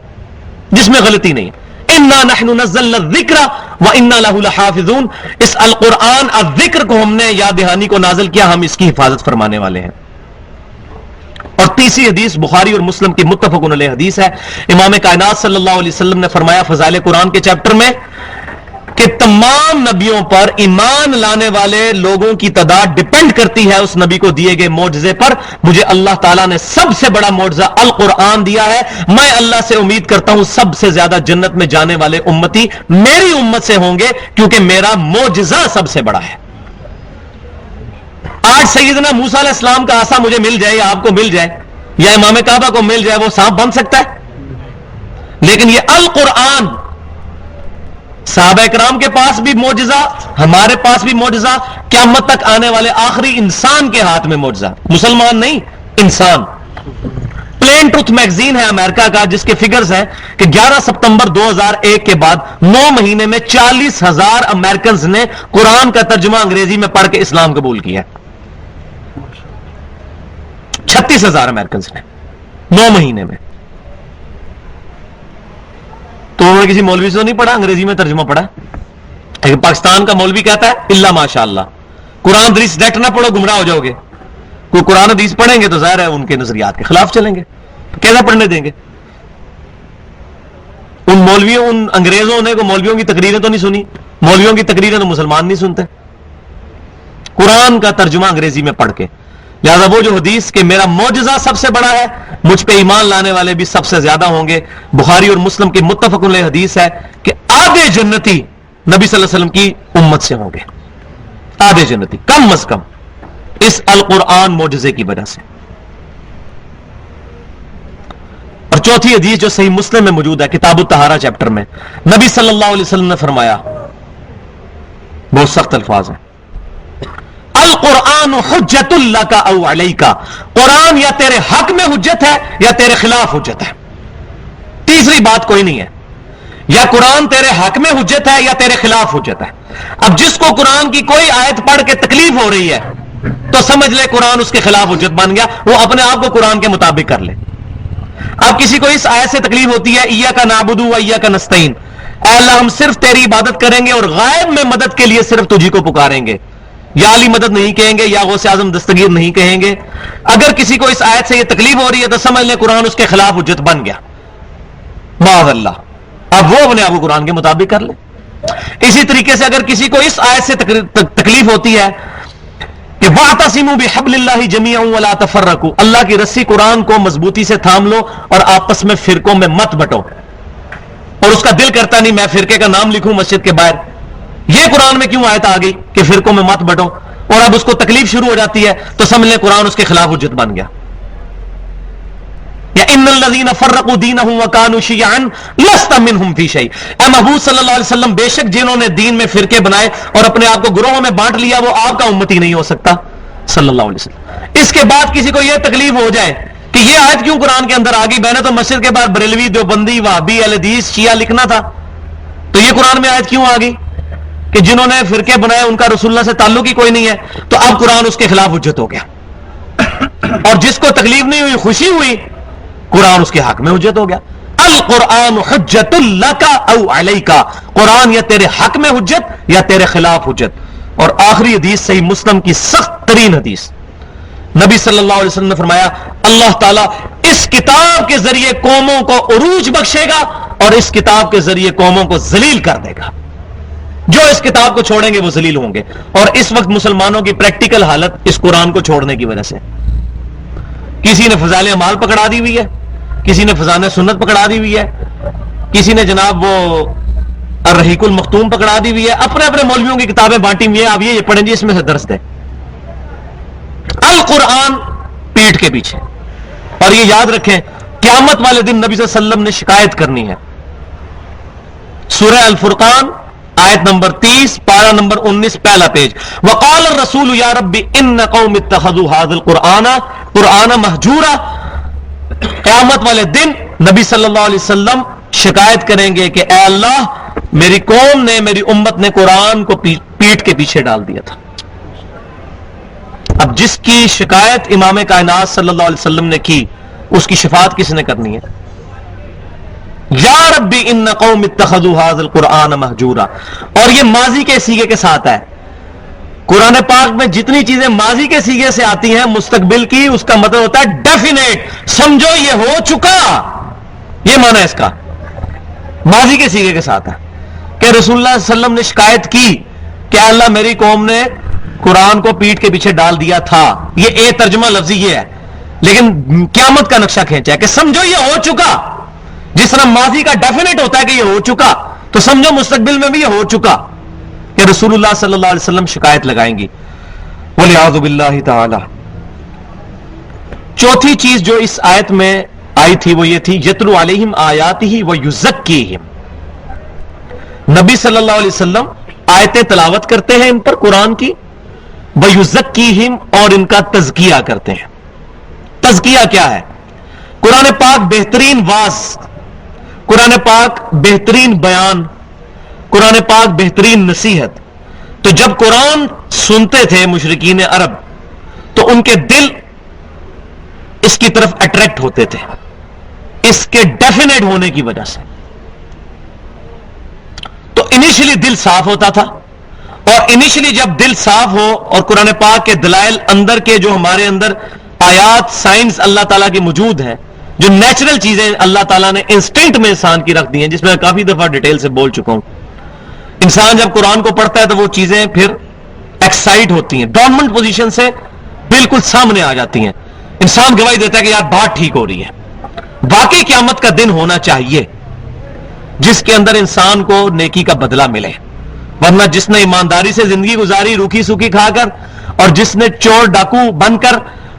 [SPEAKER 1] جس میں غلطی نہیں ہے. اِنَّا نَحْنُ نَزَّلْنَا الذِّكْرَ وَإِنَّا لَهُ لَحَافِظُونَ. اس القرآن الذکر کو ہم نے یاد دہانی کو نازل کیا، ہم اس کی حفاظت فرمانے والے ہیں. اور تیسری حدیث بخاری اور مسلم کی متفق علیہ حدیث ہے. امام کائنات صلی اللہ علیہ وسلم نے فرمایا فضائل قرآن کے چیپٹر میں کہ تمام نبیوں پر ایمان لانے والے لوگوں کی تعداد ڈپینڈ کرتی ہے اس نبی کو دیے گئے معجزے پر. مجھے اللہ تعالیٰ نے سب سے بڑا معجزہ القرآن دیا ہے. میں اللہ سے امید کرتا ہوں سب سے زیادہ جنت میں جانے والے امتی میری امت سے ہوں گے، کیونکہ میرا معجزہ سب سے بڑا ہے. آج سیدنا موسیٰ علیہ السلام کا عصا مجھے مل جائے یا آپ کو مل جائے یا امام کعبہ کو مل جائے، وہ سانپ بن سکتا ہے؟ لیکن یہ القرآن صحابہ کرام کے پاس بھی معجزہ، ہمارے پاس بھی معجزہ، قیامت تک آنے والے آخری انسان کے ہاتھ میں معجزہ. مسلمان نہیں، انسان. پلین ٹروتھ میگزین ہے امریکہ کا، جس کے فگرز ہیں کہ 11 ستمبر 2001 کے بعد 9 مہینے میں 40,000 امریکنز نے قرآن کا ترجمہ انگریزی میں پڑھ کے اسلام قبول کیا. 36,000 امریکنز نے 9 مہینے میں. تو انہوں نے کسی مولوی سے تو نہیں پڑھا، انگریزی میں ترجمہ پڑھا. لیکن پاکستان کا مولوی کہتا ہے اللہ ماشاء اللہ قرآن حدیث ڈائریکٹ نہ پڑھو گمراہ ہو جاؤ گے. کوئی قرآن حدیث پڑھیں گے تو ظاہر ہے ان کے نظریات کے خلاف چلیں گے، تو کیسا پڑھنے دیں گے؟ ان مولویوں، ان انگریزوں نے کو مولویوں کی تقریریں تو نہیں سنی، مولویوں کی تقریریں تو مسلمان نہیں سنتے قرآن کا ترجمہ انگریزی میں پڑھ کے. لہذا وہ جو حدیث کہ میرا معجزہ سب سے بڑا ہے، مجھ پہ ایمان لانے والے بھی سب سے زیادہ ہوں گے، بخاری اور مسلم کی متفق علیہ حدیث ہے کہ آدھے جنتی نبی صلی اللہ علیہ وسلم کی امت سے ہوں گے، آدھے جنتی کم از کم اس القرآن معجزے کی وجہ سے. اور چوتھی حدیث جو صحیح مسلم میں موجود ہے کتاب الطہارہ چیپٹر میں، نبی صلی اللہ علیہ وسلم نے فرمایا، بہت سخت الفاظ ہیں، القرآن حجت لک او علیک. قرآن یا تیرے حق میں حجت ہے یا تیرے خلاف حجت ہے، تیسری بات کوئی نہیں ہے. یا قرآن تیرے حق میں حجت ہے یا تیرے خلاف حجت ہے. اب جس کو قرآن کی کوئی آیت پڑھ کے تکلیف ہو رہی ہے تو سمجھ لے قرآن اس کے خلاف حجت بن گیا، وہ اپنے آپ کو قرآن کے مطابق کر لے. اب کسی کو اس آیت سے تکلیف ہوتی ہے ایاک نعبد و ایاک نستعین، اے اللہ ہم صرف تیری عبادت کریں گے اور غائب میں مدد کے لیے صرف تجھی کو پکاریں گے، یا علی مدد نہیں کہیں گے یا غوث اعظم دستگیر نہیں کہیں گے. اگر کسی کو اس آیت سے یہ تکلیف ہو رہی ہے تو سمجھ لیں قرآن اس کے خلاف حجت بن گیا، معاذ اللہ. اب وہ اپنے آپ کو قرآن کے مطابق کر لے. اسی طریقے سے اگر کسی کو اس آیت سے تکلیف ہوتی ہے کہ وَاعْتَصِمُوا بِحَبْلِ اللَّهِ جَمِيعًا وَلَا تَفَرَّقُوا، اللہ کی رسی قرآن کو مضبوطی سے تھام لو اور آپس میں فرقوں میں مت بٹو. اور اس کا دل کرتا نہیں میں فرقے کا نام لکھوں مسجد کے باہر. یہ قرآن میں کیوں آیت آ گئی کہ فرقوں میں مت بٹو، اور اب اس کو تکلیف شروع ہو جاتی ہے تو سمجھ لیں قرآن اس کے خلاف حجت بن گیا. یا ان الذین فرقوا دینہم وکانوا شیعا لست منہم فی شیء، اے محبوب صلی اللہ علیہ وسلم بے شک جنہوں نے دین میں فرقے بنائے اور اپنے آپ کو گروہوں میں بانٹ لیا وہ آپ کا امتی نہیں ہو سکتا صلی اللہ علیہ وسلم. اس کے بعد کسی کو یہ تکلیف ہو جائے کہ یہ آیت کیوں قرآن کے اندر آ گئی، میں نے تو مسجد کے باہر بریلوی دیوبندی وہابی اہل حدیث شیعہ لکھنا تھا، تو یہ قرآن میں آیت کیوں آ گئی؟ کہ جنہوں نے فرقے بنائے ان کا رسول اللہ سے تعلق ہی کوئی نہیں ہے، تو اب قرآن اس کے خلاف حجت ہو گیا، اور جس کو تکلیف نہیں ہوئی، خوشی ہوئی، قرآن اس کے حق میں حجت ہو گیا۔ القرآن حجت لک او علیک، قرآن یا تیرے حق میں حجت یا تیرے خلاف حجت۔ اور آخری حدیث صحیح مسلم کی سخت ترین حدیث، نبی صلی اللہ علیہ وسلم نے فرمایا اللہ تعالیٰ اس کتاب کے ذریعے قوموں کو عروج بخشے گا اور اس کتاب کے ذریعے قوموں کو ذلیل کر دے گا، جو اس کتاب کو چھوڑیں گے وہ ذلیل ہوں گے۔ اور اس وقت مسلمانوں کی پریکٹیکل حالت اس قرآن کو چھوڑنے کی وجہ سے، کسی نے فضائل اعمال پکڑا دی ہوئی ہے، کسی نے فضائل سنت پکڑا دی ہوئی ہے، کسی نے جناب وہ الرحیق المختوم پکڑا دی ہوئی ہے، اپنے اپنے مولویوں کی کتابیں بانٹی ہوئی ہیں، آپ یہ پڑھیں جی اس میں سے درس ہے القرآن پیٹھ کے پیچھے۔ اور یہ یاد رکھیں قیامت والے دن نبی صلی اللہ علیہ وسلم نے شکایت کرنی ہے۔ سورہ الفرقان آیت نمبر 30 پارہ نمبر 19 پہلا پیج، وقال الرسول یا رب ان قوم اتخذوا هذا القرآن قرآن مہجورا۔ قیامت والے دن نبی صلی اللہ علیہ وسلم شکایت کریں گے کہ اے اللہ میری قوم نے، میری امت نے قرآن کو پیٹ کے پیچھے ڈال دیا تھا۔ اب جس کی شکایت امام کائنات صلی اللہ علیہ وسلم نے کی، اس کی شفاعت کس نے کرنی ہے؟ یا ربی ان قوم اتخذوا هذا القرآن مہجورا۔ اور یہ ماضی کے سیغے کے ساتھ ہے۔ قرآن پاک میں جتنی چیزیں ماضی کے سیغے سے آتی ہیں مستقبل کی، اس کا مطلب ہوتا ہے ڈیفینیٹ، سمجھو یہ ہو چکا، یہ معنی ہے اس کا، ماضی کے سیغے کے ساتھ ہے کہ رسول اللہ صلی اللہ علیہ وسلم نے شکایت کی کہ اللہ میری قوم نے قرآن کو پیٹ کے پیچھے ڈال دیا تھا۔ یہ ایک ترجمہ لفظی یہ ہے، لیکن قیامت کا نقشہ کھینچا ہے کہ سمجھو یہ ہو چکا۔ جس طرح ماضی کا ڈیفینیٹ ہوتا ہے کہ یہ ہو چکا، تو سمجھو مستقبل میں بھی یہ ہو چکا کہ رسول اللہ صلی اللہ علیہ وسلم شکایت لگائیں گی، والعیاذ باللہ تعالی۔ چوتھی چیز جو اس آیت میں آئی تھی وہ یہ تھی یتلو علیہم آیاتہ ویزکیہم۔ نبی صلی اللہ علیہ وسلم آیتیں تلاوت کرتے ہیں ان پر قرآن کی، ویزکیہم، اور ان کا تزکیہ کرتے ہیں۔ تزکیہ کیا ہے؟ قرآن پاک بہترین واعظ، قرآن پاک بہترین بیان، قرآن پاک بہترین نصیحت۔ تو جب قرآن سنتے تھے مشرکین عرب تو ان کے دل اس کی طرف اٹریکٹ ہوتے تھے، اس کے ڈیفینیٹ ہونے کی وجہ سے۔ تو انیشلی دل صاف ہوتا تھا، اور انیشلی جب دل صاف ہو اور قرآن پاک کے دلائل اندر کے جو ہمارے اندر آیات، سائنس اللہ تعالیٰ کی موجود ہے، جو نیچرل چیزیں اللہ تعالیٰ نے انسٹنکٹ میں انسان کی رکھ دی ہیں، جس میں کافی دفعہ ڈیٹیل سے بول چکا ہوں۔ انسان جب قرآن کو پڑھتا ہے تو وہ چیزیں پھر ایکسائٹ ہوتی ہیں، ڈورمنٹ پوزیشن سے بالکل سامنے آ جاتی ہیں، انسان گواہی دیتا ہے کہ یار بات ٹھیک ہو رہی ہے۔ واقعی قیامت کا دن ہونا چاہیے جس کے اندر انسان کو نیکی کا بدلہ ملے، ورنہ جس نے ایمانداری سے زندگی گزاری روکھی سوکھی کھا کر، اور جس نے چور ڈاکو بن کر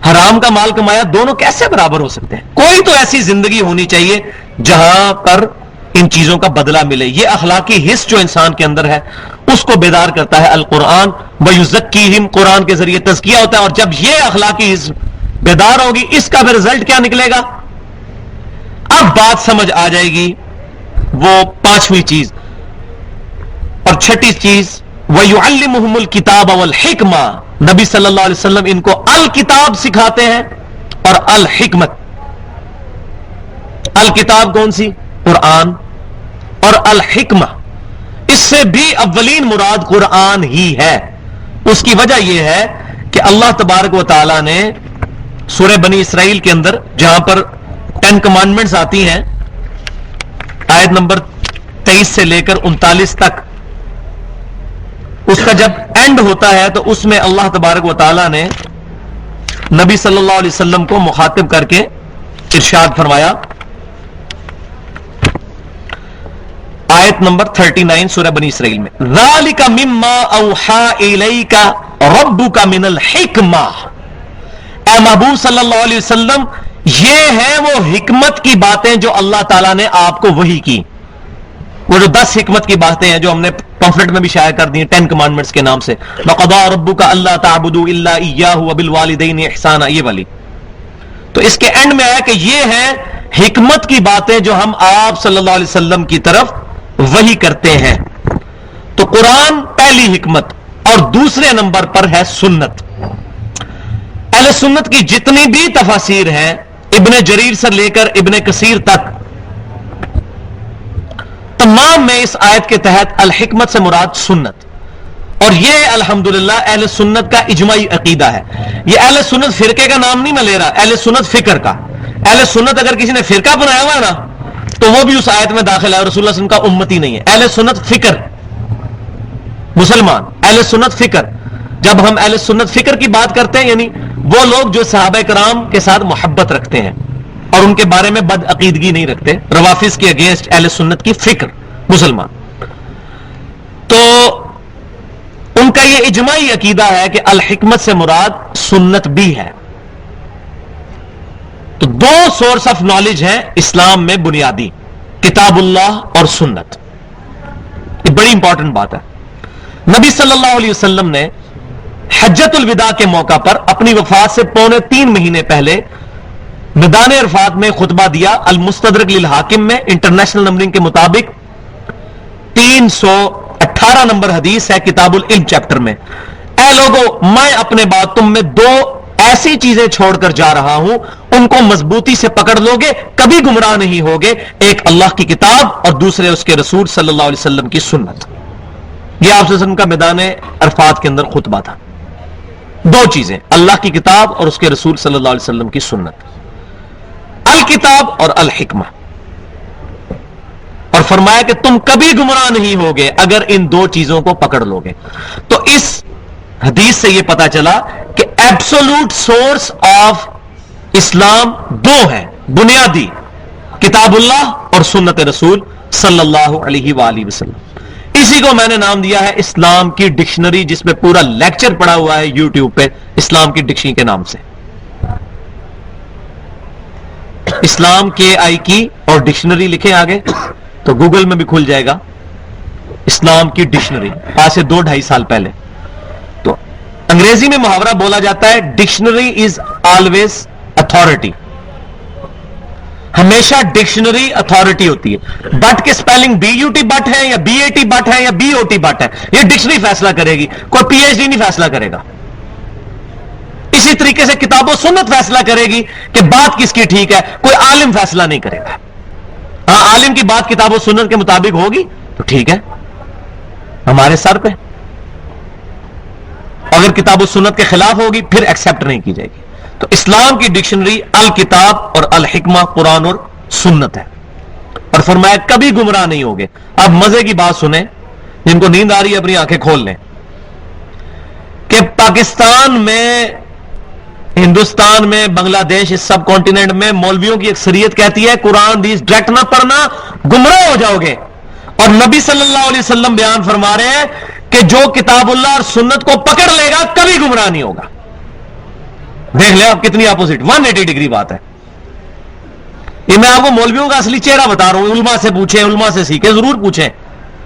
[SPEAKER 1] حرام کا مال کمایا، دونوں کیسے برابر ہو سکتے ہیں؟ کوئی تو ایسی زندگی ہونی چاہیے جہاں پر ان چیزوں کا بدلہ ملے۔ یہ اخلاقی حص جو انسان کے اندر ہے اس کو بیدار کرتا ہے القرآن، ویزکیہم، قرآن کے ذریعے تزکیہ ہوتا ہے۔ اور جب یہ اخلاقی حص بیدار ہوگی، اس کا پھر رزلٹ کیا نکلے گا؟ اب بات سمجھ آ جائے گی۔ وہ پانچویں چیز اور چھٹی چیز، وَيُعَلِّمُهُمُ الْكِتَابَ وَالْحِكْمَةَ، نبی صلی اللہ علیہ وسلم ان کو الکتاب سکھاتے ہیں اور الحکمت۔ الکتاب کون سی؟ قرآن، اور الحکمہ، اس سے بھی اولین مراد قرآن ہی ہے۔ اس کی وجہ یہ ہے کہ اللہ تبارک و تعالی نے سورہ بنی اسرائیل کے اندر جہاں پر 10 کمانڈمنٹس آتی ہیں، آیت نمبر 23 سے لے کر 39 تک، اس کا جب اینڈ ہوتا ہے تو اس میں اللہ تبارک و تعالی نے نبی صلی اللہ علیہ وسلم کو مخاطب کر کے ارشاد فرمایا، آیت نمبر 39 سورہ بنی اسرائیل میں، ذَلِكَ مِمَّا أَوْحَى إِلَيْكَ رَبُّكَ مِنَ الْحِكْمَةِ، اے محبوب صلی اللہ علیہ وسلم یہ ہے وہ حکمت کی باتیں جو اللہ تعالیٰ نے آپ کو وحی کی۔ وہ جو 10 حکمت کی باتیں ہیں جو ہم نے پمفلٹ میں بھی شائع کر دی ہیں 10 کمانڈمنٹس کے نام سے، وَقَضَىٰ رَبُّكَ أَلَّا تَعْبُدُوا إِلَّا إِيَّاهُ وَبِالْوَالِدَيْنِ إِحْسَانًا، یہ والی۔ تو اس کے اینڈ میں آیا کہ یہ ہے حکمت کی باتیں جو ہم آپ صلی اللہ علیہ وسلم کی طرف وحی کرتے ہیں۔ تو قرآن پہلی حکمت، اور دوسرے نمبر پر ہے سنت۔ اہل سنت کی جتنی بھی تفاسیر ہیں، ابن جریر سے لے کر ابن کثیر تک، تمام میں اس آیت کے تحت الحکمت سے مراد سنت، اور یہ الحمدللہ اہل سنت کا اجماعی عقیدہ ہے۔ یہ اہل سنت فرقے کا نام نہیں میں لے رہا، اہل سنت فکر کا۔ اہل سنت اگر کسی نے فرقہ بنایا ہوا ہے نا تو وہ بھی اس آیت میں داخل ہے، اور رسول اللہ صلی اللہ علیہ وسلم کا امتی نہیں ہے۔ اہل سنت فکر مسلمان، اہل سنت فکر۔ جب ہم اہل سنت فکر کی بات کرتے ہیں، یعنی وہ لوگ جو صحابہ کرام کے ساتھ محبت رکھتے ہیں اور ان کے بارے میں بد عقیدگی نہیں رکھتے، روافض کے اگینسٹ اہل سنت کی فکر مسلمان، تو ان کا یہ اجماعی عقیدہ ہے کہ الحکمت سے مراد سنت بھی ہے۔ تو دو سورس آف نالج ہیں اسلام میں بنیادی، کتاب اللہ اور سنت۔ یہ بڑی امپورٹنٹ بات ہے۔ نبی صلی اللہ علیہ وسلم نے حجۃ الوداع کے موقع پر اپنی وفات سے 3.25 مہینے پہلے میدان عرفات میں خطبہ دیا، المستدرک للحاکم میں، انٹرنیشنل نمبرنگ کے مطابق 318 نمبر حدیث ہے، کتاب العلم چیپٹر میں۔ اے لوگو، میں اپنے بعد تم میں 2 ایسی چیزیں چھوڑ کر جا رہا ہوں، ان کو مضبوطی سے پکڑ لو گے، کبھی گمراہ نہیں ہوگے۔ ایک اللہ کی کتاب اور دوسرے اس کے رسول صلی اللہ علیہ وسلم کی سنت۔ یہ آپ صلی اللہ علیہ وسلم کا میدان عرفات کے اندر خطبہ تھا۔ 2 چیزیں، اللہ کی کتاب اور اس کے رسول صلی اللہ علیہ وسلم کی سنت، الکتاب اور الحکمہ، اور فرمایا کہ تم کبھی گمراہ نہیں ہوگے اگر ان 2 چیزوں کو پکڑ لو گے۔ تو اس حدیث سے یہ پتا چلا کہ ایبسولوٹ سورس آف اسلام 2 ہیں بنیادی، کتاب اللہ اور سنت رسول صلی اللہ علیہ وآلہ وسلم۔ اسی کو میں نے نام دیا ہے اسلام کی ڈکشنری، جس میں پورا لیکچر پڑا ہوا ہے یوٹیوب پہ اسلام کی ڈکشنری کے نام سے۔ اسلام کے آئی کی اور ڈکشنری لکھیں آگے تو گوگل میں بھی کھل جائے گا، اسلام کی ڈکشنری، آج سے 2-2.5 سال پہلے۔ تو انگریزی میں محاورہ بولا جاتا ہے ڈکشنری از آلویز اتھارٹی، ہمیشہ ڈکشنری اتھارٹی ہوتی ہے۔ بٹ کے سپیلنگ BUT بٹ ہے یا BAT بٹ ہے یا BOT بٹ ہے، یہ ڈکشنری فیصلہ کرے گی، کوئی PhD نہیں فیصلہ کرے گا۔ اسی طریقے سے کتاب و سنت فیصلہ کرے گی کہ بات کس کی ٹھیک ہے، کوئی عالم فیصلہ نہیں کرے گا۔ ہاں، عالم کی بات کتاب و سنت کے مطابق ہوگی تو ٹھیک ہے، ہمارے سر پہ، اگر کتاب و سنت کے خلاف ہوگی پھر ایکسپٹ نہیں کی جائے گی۔ تو اسلام کی ڈکشنری الکتاب اور الحکمہ، قرآن اور سنت ہے، اور فرمایا کبھی گمراہ نہیں ہوگے۔ اب مزے کی بات سنیں، جن کو نیند آ رہی ہے اپنی آنکھیں کھول لیں، کہ پاکستان میں، ہندوستان میں، بنگلہ دیش، اس سب کانٹیننٹ میں مولویوں کی اکثریت کہتی ہے قرآن حدیث ڈائریکٹ نہ پڑھنا، گمراہ ہو جاؤ گے، اور نبی صلی اللہ علیہ وسلم بیان فرما رہے ہیں کہ جو کتاب اللہ اور سنت کو پکڑ لے گا کبھی گمراہ نہیں ہوگا۔ دیکھ لیں آپ کتنی اپوزٹ، 180 ڈگری بات ہے۔ یہ میں آپ کو مولویوں کا اصلی چہرہ بتا رہا ہوں، علماء سے پوچھیں، علماء سے سیکھیں، ضرور پوچھیں۔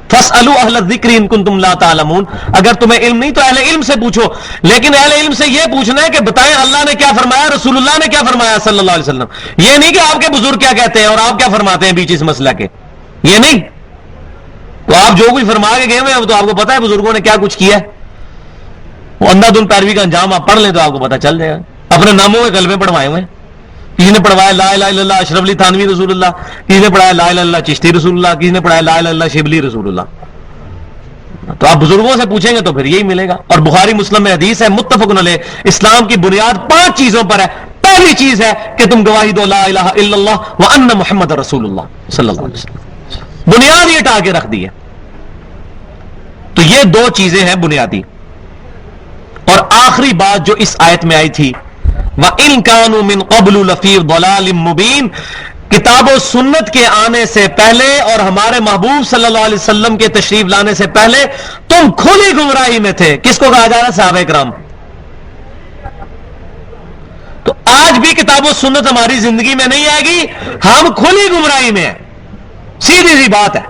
[SPEAKER 1] فَاسْأَلُوا أَهْلَ الذِّكْرِ إِن كُنتُمْ لَا تَعْلَمُونَ، اگر تمہیں علم نہیں تو اہل علم سے پوچھو، لیکن اہل علم سے یہ پوچھنا ہے کہ بتائیں اللہ نے کیا فرمایا، رسول اللہ نے کیا فرمایا صلی اللہ علیہ وسلم، یہ نہیں کہ آپ کے بزرگ کیا کہتے ہیں اور آپ کیا فرماتے ہیں بیچ اس مسئلہ کے، یہ نہیں۔ تو آپ جو کچھ فرما کے گئے ہوئے ہیں تو آپ کو پتا ہے بزرگوں نے کیا کچھ کیا ہے، وہ اندھا دھند پیروی کا انجام آپ پڑھ لیں تو آپ کو پتا چل جائے گا۔ اپنے ناموں کے کلمے پڑھوائے ہوئے ہیں، کسی نے پڑھوایا لا الہ الا اللہ اشرف علی تھانوی رسول اللہ، کسی نے پڑھایا لا الہ الا اللہ چشتی رسول اللہ، کسی نے پڑھایا لا الہ الا اللہ شبلی رسول اللہ۔ تو آپ بزرگوں سے پوچھیں گے تو پھر یہی ملے گا۔ اور بخاری مسلم میں حدیث ہے متفق علیہ، اسلام کی بنیاد 5 چیزوں پر ہے۔ پہلی چیز ہے کہ تم گواہی دو لا الہ الا اللہ وان محمد رسول اللہ صلی اللہ علیہ وسلم، بنیاد یہ ٹا کے رکھ دی ہے۔ تو یہ 2 چیزیں ہیں بنیادی۔ اور آخری بات جو اس آیت میں آئی تھی، وَإِن كَانُوا مِن قَبْلُ لَفِي ضَلَالٍ مُبِينٍ، کتاب و سنت کے آنے سے پہلے اور ہمارے محبوب صلی اللہ علیہ وسلم کے تشریف لانے سے پہلے تم کھلی گمراہی میں تھے۔ کس کو کہا جا رہا ہے؟ صحابہ کرام۔ تو آج بھی کتاب و سنت ہماری زندگی میں نہیں آئے گی، ہم کھلی گمراہی میں ہیں، سیدھی سی بات ہے،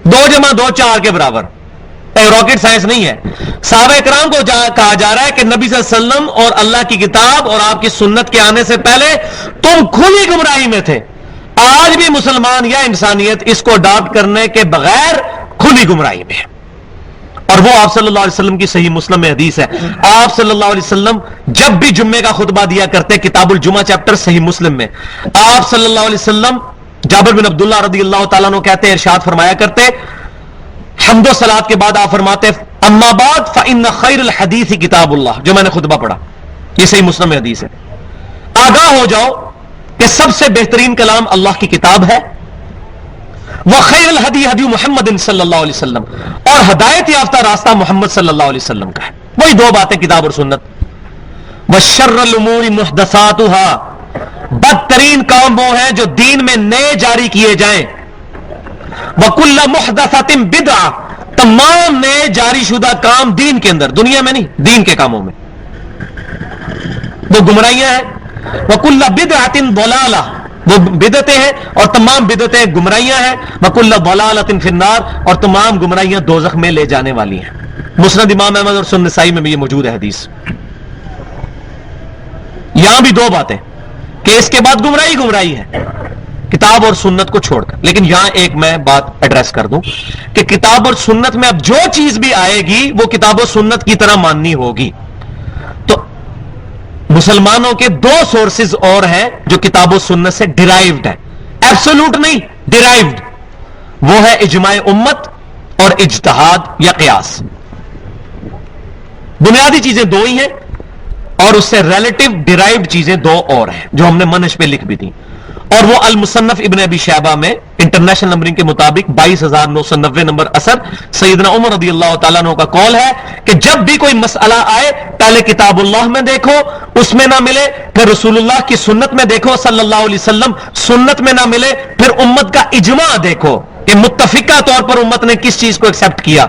[SPEAKER 1] 2 + 2 4 کے برابر، راکٹ سائنس نہیں ہے۔ صحابہ کرام کو کہا جا رہا ہے کہ نبی صلی اللہ علیہ وسلم اور اللہ کی کتاب اور آپ کی سنت کے آنے سے پہلے تم کھلی گمراہی میں تھے۔ آج بھی مسلمان یا انسانیت اس کو اڈاپٹ کرنے کے بغیر کھلی گمراہی میں ہے۔ اور وہ آپ صلی اللہ علیہ وسلم کی صحیح مسلم میں حدیث ہے. آپ صلی اللہ علیہ وسلم جب بھی جمعے کا خطبہ دیا کرتے, کتاب الجمعہ چیپٹر صحیح مسلم میں, آپ صلی اللہ علیہ وسلم جابر بن عبداللہ رضی اللہ تعالیٰ عنہ کہتے ہیں, ارشاد فرمایا کرتے, حمد و صلات کے بعد آپ فرماتے اما بعد فإن خیر الحدیث کتاب اللہ, جو میں نے خطبہ پڑھا یہ صحیح مسلم میں حدیث ہے, آگاہ ہو جاؤ کہ سب سے بہترین کلام اللہ کی کتاب ہے, وخیر الہدی ہدی محمد صلی اللہ علیہ وسلم, اور ہدایت یافتہ راستہ محمد صلی اللہ علیہ وسلم کا ہے. وہی دو باتیں کتاب اور سنت. وشر الامور محدثاتها, بدترین کام وہ ہیں جو دین میں نئے جاری کیے جائیں. وکل محدثۃ بدعہ, تمام نئے جاری شدہ کام دین کے اندر, دنیا میں نہیں, دین کے کاموں میں وہ گمراہیاں ہیں. وکل بدعۃ ضلالہ, وہ بدعتیں ہیں اور تمام بدعتیں گمراہیاں ہیں. وکل ضلالۃ فی النار, اور تمام گمراہیاں دوزخ میں لے جانے والی ہیں. مسند امام احمد اور سنن نسائی میں بھی یہ موجود ہے حدیث. یہاں بھی دو باتیں کہ اس کے بعد گمراہی ہے کتاب اور سنت کو چھوڑ کر. لیکن یہاں ایک میں بات ایڈریس کر دوں کہ کتاب اور سنت میں اب جو چیز بھی آئے گی وہ کتاب و سنت کی طرح ماننی ہوگی. تو مسلمانوں کے دو سورسز اور ہیں جو کتاب و سنت سے ڈیرائیوڈ ہے, ایبسولوٹ نہیں, ڈیرائیوڈ. وہ ہے اجماع امت اور اجتہاد یا قیاس. بنیادی چیزیں دو ہی ہیں اور اس سے ریلیٹو ڈیرائیوڈ چیزیں دو اور ہیں جو ہم نے منہج پہ لکھ بھی دی, اور وہ المصنف ابن ابی شیبہ میں انٹرنیشنل نمبرنگ کے مطابق 22,990 نمبر اثر سیدنا عمر رضی اللہ تعالیٰ عنہ کا قول ہے کہ جب بھی کوئی مسئلہ آئے پہلے کتاب اللہ میں دیکھو, اس میں نہ ملے پھر رسول اللہ کی سنت میں دیکھو صلی اللہ علیہ وسلم, سنت میں نہ ملے پھر امت کا اجماع دیکھو کہ متفقہ طور پر امت نے کس چیز کو ایکسپٹ کیا.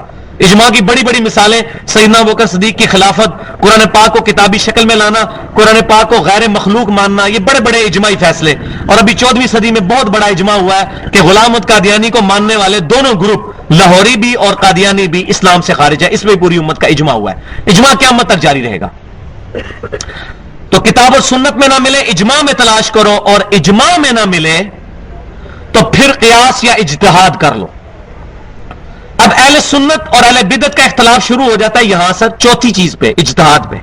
[SPEAKER 1] اجماع کی بڑی بڑی مثالیں, سیدنا ابوبکر صدیق کی خلافت, قرآن پاک کو کتابی شکل میں لانا, قرآن پاک کو غیر مخلوق ماننا, یہ بڑے بڑے اجماعی فیصلے. اور ابھی 14ویں صدی میں بہت بڑا اجماع ہوا ہے کہ غلام احمد قادیانی کو ماننے والے دونوں گروپ, لاہوری بھی اور قادیانی بھی, اسلام سے خارج ہے. اس میں پوری امت کا اجماع ہوا ہے. اجماع قیامت تک جاری رہے گا. تو کتاب اور سنت میں نہ ملے, اجماع میں تلاش کرو, اور اجماع میں نہ ملے تو پھر قیاس یا اجتہاد کر لو. اب اہل سنت اور اہل بدعت کا اختلاف شروع ہو جاتا ہے یہاں سے چوتھی چیز پہ, اجتہاد پہ.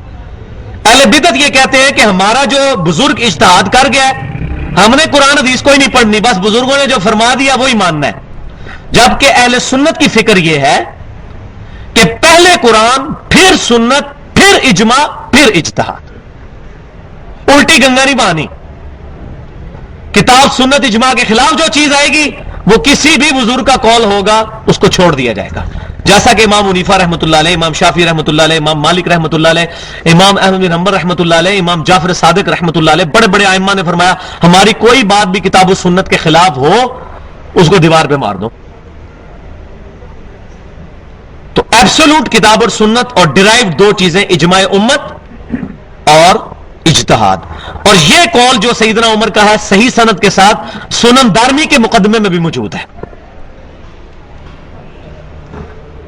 [SPEAKER 1] اہل بدعت یہ کہتے ہیں کہ ہمارا جو بزرگ اجتہاد کر گیا ہے, ہم نے قرآن حدیث کوئی نہیں پڑھنی, بس بزرگوں نے جو فرما دیا وہی ماننا ہے. جبکہ اہل سنت کی فکر یہ ہے کہ پہلے قرآن, پھر سنت, پھر اجماع, پھر اجتہاد. الٹی گنگا نہیں بہانی. کتاب سنت اجماع کے خلاف جو چیز آئے گی وہ کسی بھی بزرگ کا قول ہوگا اس کو چھوڑ دیا جائے گا. جیسا کہ امام حنیفہ رحمۃ اللہ علیہ, امام شافعی رحمۃ اللہ علیہ, امام مالک رحمۃ اللہ علیہ, امام احمد بن حنبل رحمۃ اللہ علیہ, امام جعفر صادق رحمۃ اللہ علیہ, بڑے بڑے ائمہ نے فرمایا ہماری کوئی بات بھی کتاب و سنت کے خلاف ہو اس کو دیوار پہ مار دو. تو ایبسولوٹ کتاب اور سنت اور ڈیرائیوڈ دو چیزیں, اجماع امت اور اجتہاد. اور یہ قول جو سیدنا عمر کا ہے صحیح سند کے ساتھ سنن دارمی کے مقدمے میں بھی موجود ہے.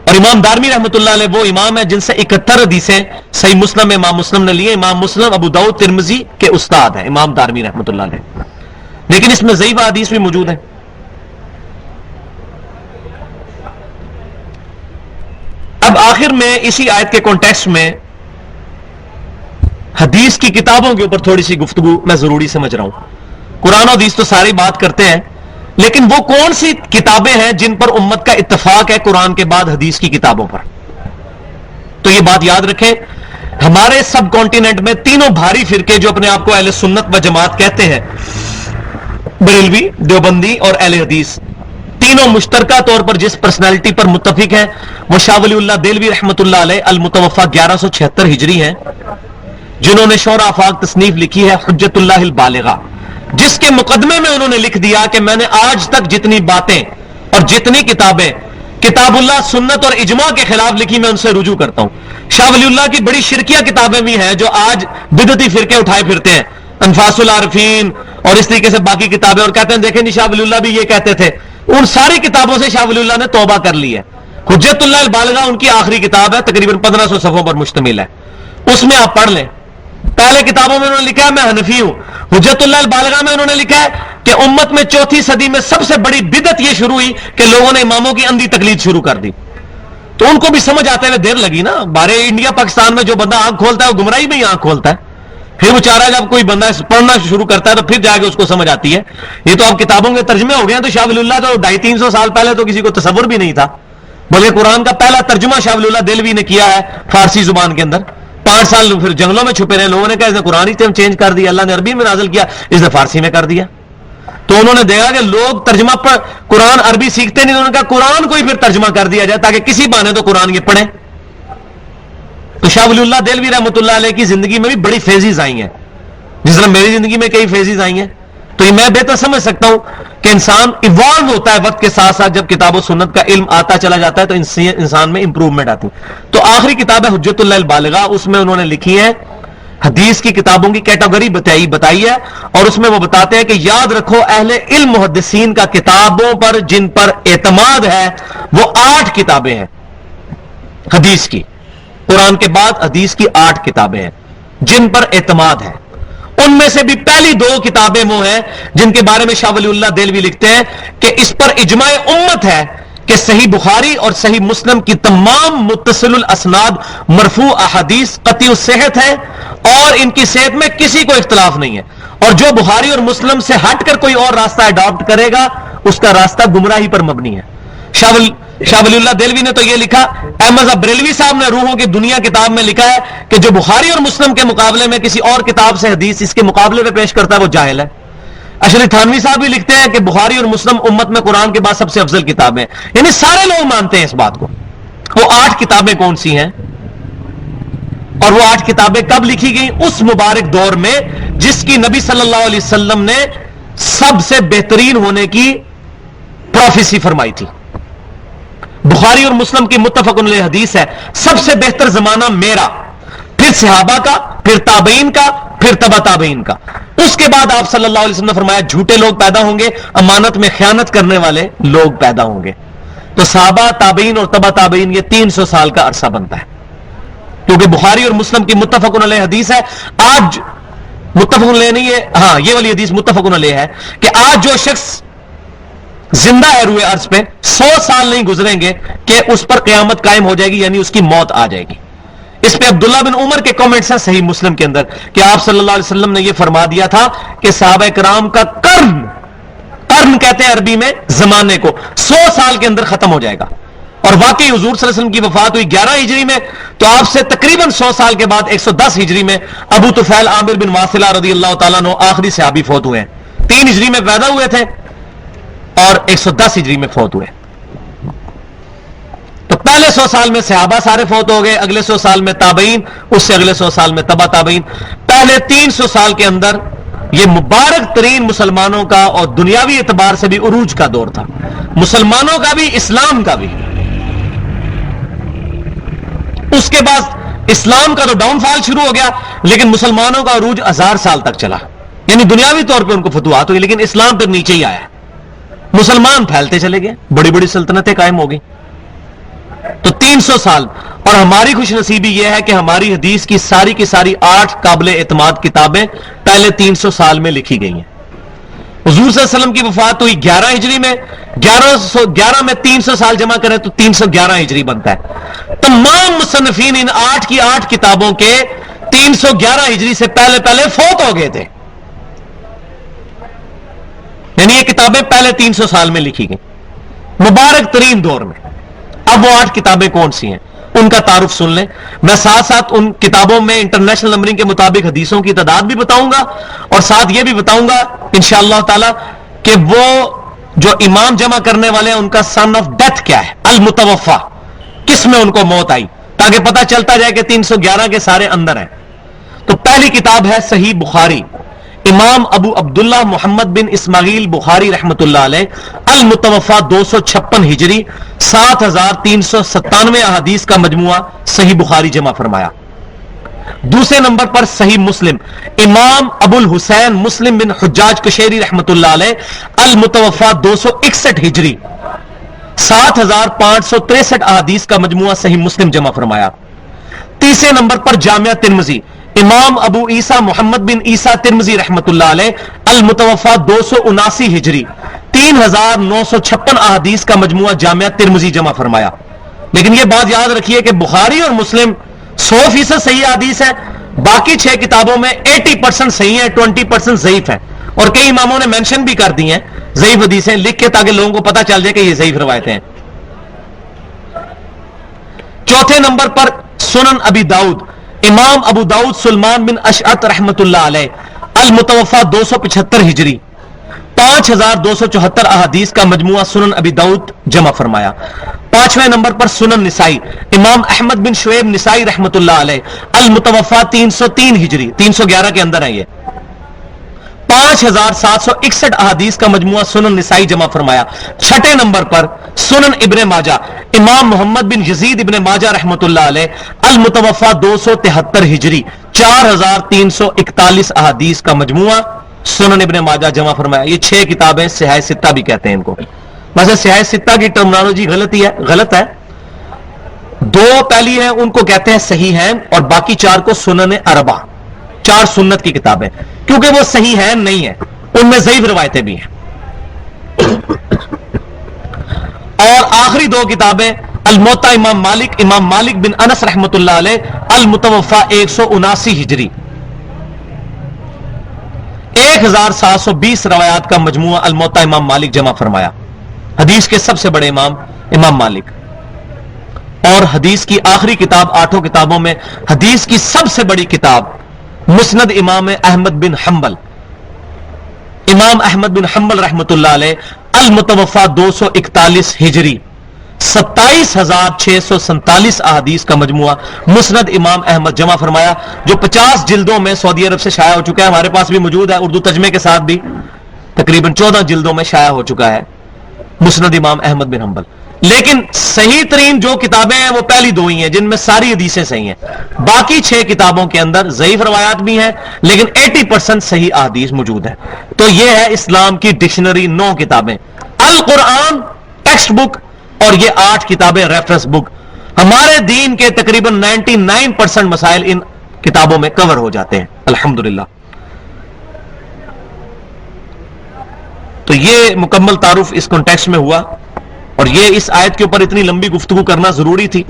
[SPEAKER 1] اور امام دارمی رحمۃ اللہ علیہ وہ امام ہے جن سے 71 حدیثیں صحیح مسلم میں امام مسلم نے لیے. امام مسلم, ابو داؤد, ترمذی کے استاد ہیں امام دارمی رحمۃ اللہ علیہ, لیکن اس میں ضعیف حدیث بھی موجود ہے. اب آخر میں اسی آیت کے کانٹیکسٹ میں حدیث کی کتابوں کے اوپر تھوڑی سی گفتگو میں ضروری سمجھ رہا ہوں. قرآن و حدیث تو ساری بات کرتے ہیں, لیکن وہ کون سی کتابیں ہیں جن پر امت کا اتفاق ہے قرآن کے بعد حدیث کی کتابوں پر. تو یہ بات یاد رکھیں, ہمارے سب کانٹیننٹ میں تینوں بھاری فرقے جو اپنے آپ کو اہل سنت و جماعت کہتے ہیں, بریلوی, دیوبندی اور اہل حدیث, تینوں مشترکہ طور پر جس پرسنالٹی پر متفق ہیں وہ شاہ ولی اللہ دہلوی رحمۃ اللہ علیہ المتوفی 1176 ہجری ہیں, جنہوں نے شورى آفاق تصنیف لکھی ہے حجت اللہ البالغہ, جس کے مقدمے میں انہوں نے لکھ دیا کہ میں نے آج تک جتنی باتیں اور جتنی کتابیں کتاب اللہ, سنت اور اجماع کے خلاف لکھی میں ان سے رجوع کرتا ہوں. شاہ ولی اللہ کی بڑی شرکیہ کتابیں بھی ہیں جو آج بدعتی فرقے اٹھائے پھرتے ہیں, انفاس العارفین اور اس طریقے سے باقی کتابیں, اور کہتے ہیں دیکھیں جی شاہ ولی اللہ بھی یہ کہتے تھے. ان ساری کتابوں سے شاہ ولی اللہ نے توبہ کر لی ہے. حجت اللہ البالغہ ان کی آخری کتاب ہے, تقریباً 1500 صفحوں پر مشتمل ہے, اس میں آپ پڑھ لیں. پہلے کتابوں میں انہوں نے لکھا ہے میں حنفی ہوں. حجت اللہ البالغہ میں انہوں نے لکھا ہے کہ امت میں 4تھی صدی میں سب سے بڑی بدعت یہ شروع ہوئی کہ لوگوں نے اماموں کی اندھی تقلید شروع کر دی. تو ان کو بھی سمجھ آتے ہوئے دیر لگی نا. بارے انڈیا پاکستان میں جو بندہ آنکھ کھولتا ہے وہ گمراہی میں ہی آنکھ کھولتا ہے. پھر وہ چاہ رہا ہے جب کوئی بندہ پڑھنا شروع کرتا ہے تو پھر جا کے اس کو سمجھ آتی ہے. یہ تو اب کتابوں کے ترجمے ہو گئے ہیں. تو شاہ ولی اللہ تو 250-300 سال پہلے تو کسی کو تصور بھی نہیں تھا. بلکہ قرآن کا پہلا ترجمہ شاہ ولی اللہ دہلوی نے کیا ہے فارسی زبان کے اندر. 5 سال پھر جنگلوں میں چھپے رہے. لوگوں نے کہا اس نے قرآن ہی چینج کر دیا, اللہ نے عربی میں نازل کیا, اس نے فارسی میں کر دیا. تو انہوں نے دیکھا کہ لوگ ترجمہ پر قرآن عربی سیکھتے نہیں, انہوں نے کہا قرآن کو ہی پھر ترجمہ کر دیا جائے تاکہ کسی بہانے تو قرآن یہ پڑھیں. تو شاہ ولی اللہ دہلوی رحمۃ اللہ علیہ کی زندگی میں بھی بڑی فیزز آئی ہیں, جس طرح میری زندگی میں کئی فیزز آئی ہیں. تو یہ میں بہتر سمجھ سکتا ہوں کہ انسان ایوالو ہوتا ہے وقت کے ساتھ ساتھ. جب کتاب و سنت کا علم آتا چلا جاتا ہے تو انسان میں امپروومنٹ آتی ہے. تو آخری کتاب ہے حجت اللہ البالغہ, اس میں انہوں نے لکھی ہے حدیث کی کتابوں کی کیٹیگری بتائی ہے, اور اس میں وہ بتاتے ہیں کہ یاد رکھو اہل علم محدثین کا کتابوں پر جن پر اعتماد ہے وہ 8 کتابیں ہیں حدیث کی. قرآن کے بعد حدیث کی 8 کتابیں ہیں جن پر اعتماد ہے. ان میں سے بھی پہلی 2 کتابیں وہ ہیں جن کے بارے میں شاہ ولی اللہ دہلوی لکھتے ہیں کہ اس پر اجماع امت ہے کہ صحیح بخاری اور صحیح مسلم کی تمام متصل الاسناد مرفوع احادیث قطعی الصحت ہے اور ان کی صحت میں کسی کو اختلاف نہیں ہے. اور جو بخاری اور مسلم سے ہٹ کر کوئی اور راستہ اڈاپٹ کرے گا اس کا راستہ گمراہی پر مبنی ہے. شاہ ولی اللہ دہلوی نے تو یہ لکھا. احمد بریلوی صاحب نے روحوں کی دنیا کتاب میں لکھا ہے کہ جو بخاری اور مسلم کے مقابلے میں کسی اور کتاب سے حدیث اس کے مقابلے میں پیش کرتا ہے وہ جاہل ہے. اشرف تھانوی صاحب بھی لکھتے ہیں کہ بخاری اور مسلم امت میں قرآن کے بعد سب سے افضل کتابیں ہیں. یعنی سارے لوگ مانتے ہیں اس بات کو. وہ 8 کتابیں کون سی ہیں اور وہ 8 کتابیں کب لکھی گئیں؟ اس مبارک دور میں جس کی نبی صلی اللہ علیہ وسلم نے سب سے بہترین ہونے کی پروفیسی فرمائی تھی. بخاری اور مسلم کی متفق علیہ حدیث ہے سب سے بہتر زمانہ میرا, پھر صحابہ کا, پھر تابعین کا, پھر تبع تابعین کا. اس کے بعد آپ صلی اللہ علیہ وسلم نے فرمایا جھوٹے لوگ پیدا ہوں گے, امانت میں خیانت کرنے والے لوگ پیدا ہوں گے. تو صحابہ, تابعین اور تبع تابعین یہ 300 سال کا عرصہ بنتا ہے, کیونکہ بخاری اور مسلم کی متفق علیہ حدیث ہے. آج متفق علیہ نہیں ہے, ہاں یہ والی حدیث متفق علیہ ہے کہ آج جو شخص زندہ ہے روئے عرض پہ 100 سال نہیں گزریں گے کہ اس پر قیامت قائم ہو جائے گی, یعنی اس کی موت آ جائے گی. اس پہ عبداللہ بن عمر کے کامنٹس ہیں صحیح مسلم کے اندر کہ آپ صلی اللہ علیہ وسلم نے یہ فرما دیا تھا کہ صحابہ کرام کا قرن کہتے ہیں عربی میں زمانے کو 100 سال کے اندر ختم ہو جائے گا. اور واقعی حضور صلی اللہ علیہ وسلم کی وفات ہوئی 11 ہجری میں, تو آپ سے تقریباً 100 سال کے بعد 110 ہجری میں ابو طفیل عامر بن واصلہ رضی اللہ تعالیٰ عنہ آخری صحابی فوت ہوئے ہیں. 3 ہجری میں پیدا ہوئے تھے اور 110 ہجری میں فوت ہوئے. تو پہلے 100 سال میں صحابہ سارے فوت ہو گئے, اگلے 100 سال میں تابعین, اس سے اگلے 100 سال میں تبع تابعین. پہلے 300 سال کے اندر یہ مبارک ترین مسلمانوں کا اور دنیاوی اعتبار سے بھی عروج کا دور تھا, مسلمانوں کا بھی اسلام کا بھی. اس کے بعد اسلام کا تو ڈاؤن فال شروع ہو گیا, لیکن مسلمانوں کا عروج 1000 سال تک چلا. یعنی دنیاوی طور پہ ان کو فتوحات ہوئی, لیکن اسلام پھر نیچے ہی آیا. مسلمان پھیلتے چلے گئے, بڑی بڑی سلطنتیں قائم ہو گئی. تو 300 سال. اور ہماری خوش نصیبی یہ ہے کہ ہماری حدیث کی ساری 8 قابل اعتماد کتابیں پہلے 300 سال میں لکھی گئی ہیں. حضور صلی اللہ علیہ وسلم کی وفات ہوئی 11 ہجری میں, 11 میں 300 سال جمع کریں تو 311 ہجری بنتا ہے. تمام مصنفین ان 8 کی 8 کتابوں کے 311 ہجری سے پہلے فوت ہو گئے تھے. یعنی یہ کتابیں پہلے 300 سال میں لکھی گئی مبارک ترین دور میں. اب وہ 8 کتابیں کون سی ہیں ان کا تعارف سن لیں. میں ساتھ ساتھ ان کتابوں میں انٹرنیشنل نمبرنگ کے مطابق حدیثوں کی تعداد بھی بتاؤں گا, اور ساتھ یہ بھی بتاؤں گا انشاءاللہ تعالی کہ وہ جو امام جمع کرنے والے ہیں ان کا سن آف ڈیتھ کیا ہے, المتوفا, کس میں ان کو موت آئی, تاکہ پتہ چلتا جائے کہ 311 کے سارے اندر ہیں. تو پہلی کتاب ہے صحیح بخاری, امام ابو عبداللہ محمد بن اسماعیل بخاری رحمت اللہ علیہ, المتوفا 256 ہجری, 7397 احادیث کا مجموعہ صحیح بخاری جمع فرمایا. دوسرے نمبر پر صحیح مسلم, امام ابو الحسین مسلم بن حجاج کشیری رحمت اللہ علیہ, المتوفا 261 ہجری, 7563 احادیث کا مجموعہ صحیح مسلم جمع فرمایا. تیسرے نمبر پر جامعہ ترمذی, امام ابو عیسیٰ محمد بن عیسیٰ ترمذی رحمت اللہ علیہ, المتوفا 279 ہجری, 3956 احادیث کا مجموعہ جامعہ ترمذی جمع فرمایا. لیکن یہ بات یاد رکھیے کہ بخاری اور مسلم 100% صحیح حدیث ہے، باقی 6 کتابوں میں 80% صحیح ہے، 20% ضعیف ہے، اور کئی اماموں نے مینشن بھی کر دی ہیں ضعیف حدیثیں لکھ کے، تاکہ لوگوں کو پتہ چل جائے کہ یہ ضعیف روایتیں ہیں۔ چوتھے نمبر پر سنن ابی داؤد، امام ابو داؤد سلمان بن اشعث رحمت اللہ علیہ، المتوفى 275 ہجری، 5274 احادیث کا مجموعہ سنن ابی داؤد جمع فرمایا۔ پانچویں نمبر پر سنن نسائی، امام احمد بن شعیب نسائی رحمت اللہ علیہ، المتوفى 303 ہجری، 311 کے اندر ہے یہ، 5761 احادیث کا مجموعہ سنن نسائی جمع فرمایا۔ چھٹے نمبر پر سنن ابن ماجہ، امام محمد بن یزید ابن ماجہ رحمت اللہ علیہ، المتوفى 273 ہجری، 4341 احادیث کا مجموعہ سنن ابن ماجہ جمع فرمایا۔ یہ 6 کتابیں صحیح ستہ بھی کہتے ہیں ان کو، ویسے صحیح ستہ کی ٹرمنالوجی غلط ہے، 2 پہلی ہیں ان کو کہتے ہیں صحیح ہیں، اور باقی 4 کو سنن اربع، 4 سنت کی کتابیں، کیونکہ وہ صحیح ہیں نہیں ہے، ان میں ضعیف روایتیں بھی ہیں۔ اور آخری 2 کتابیں الموطا امام مالک بن انس رحمت اللہ علیہ، المتوفى 179 ہجری، 1720 روایات کا مجموعہ الموطا امام مالک جمع فرمایا۔ حدیث کے سب سے بڑے امام مالک، اور حدیث کی آخری کتاب 8 کتابوں میں حدیث کی سب سے بڑی کتاب مسند امام احمد بن حنبل، امام احمد بن حنبل رحمت اللہ علیہ، المتوفى 241 ہجری، 27647 احادیث کا مجموعہ مسند امام احمد جمع فرمایا، جو 50 جلدوں میں سعودی عرب سے شائع ہو چکا ہے، ہمارے پاس بھی موجود ہے اردو ترجمے کے ساتھ بھی، تقریباً 14 جلدوں میں شائع ہو چکا ہے مسند امام احمد بن حنبل۔ لیکن صحیح ترین جو کتابیں ہیں وہ پہلی 2 ہی ہیں جن میں ساری حدیثیں صحیح ہیں، باقی 6 کتابوں کے اندر ضعیف روایات بھی ہیں، لیکن 80% صحیح احادیث موجود ہے۔ تو یہ ہے اسلام کی ڈکشنری، 9 کتابیں، القرآن ٹیکسٹ بک، اور یہ 8 کتابیں ریفرنس بک۔ ہمارے دین کے تقریباً 99% مسائل ان کتابوں میں کور ہو جاتے ہیں الحمدللہ۔ تو یہ مکمل تعارف اس کانٹیکسٹ میں ہوا، اور یہ اس آیت کے اوپر اتنی لمبی گفتگو کرنا ضروری تھی،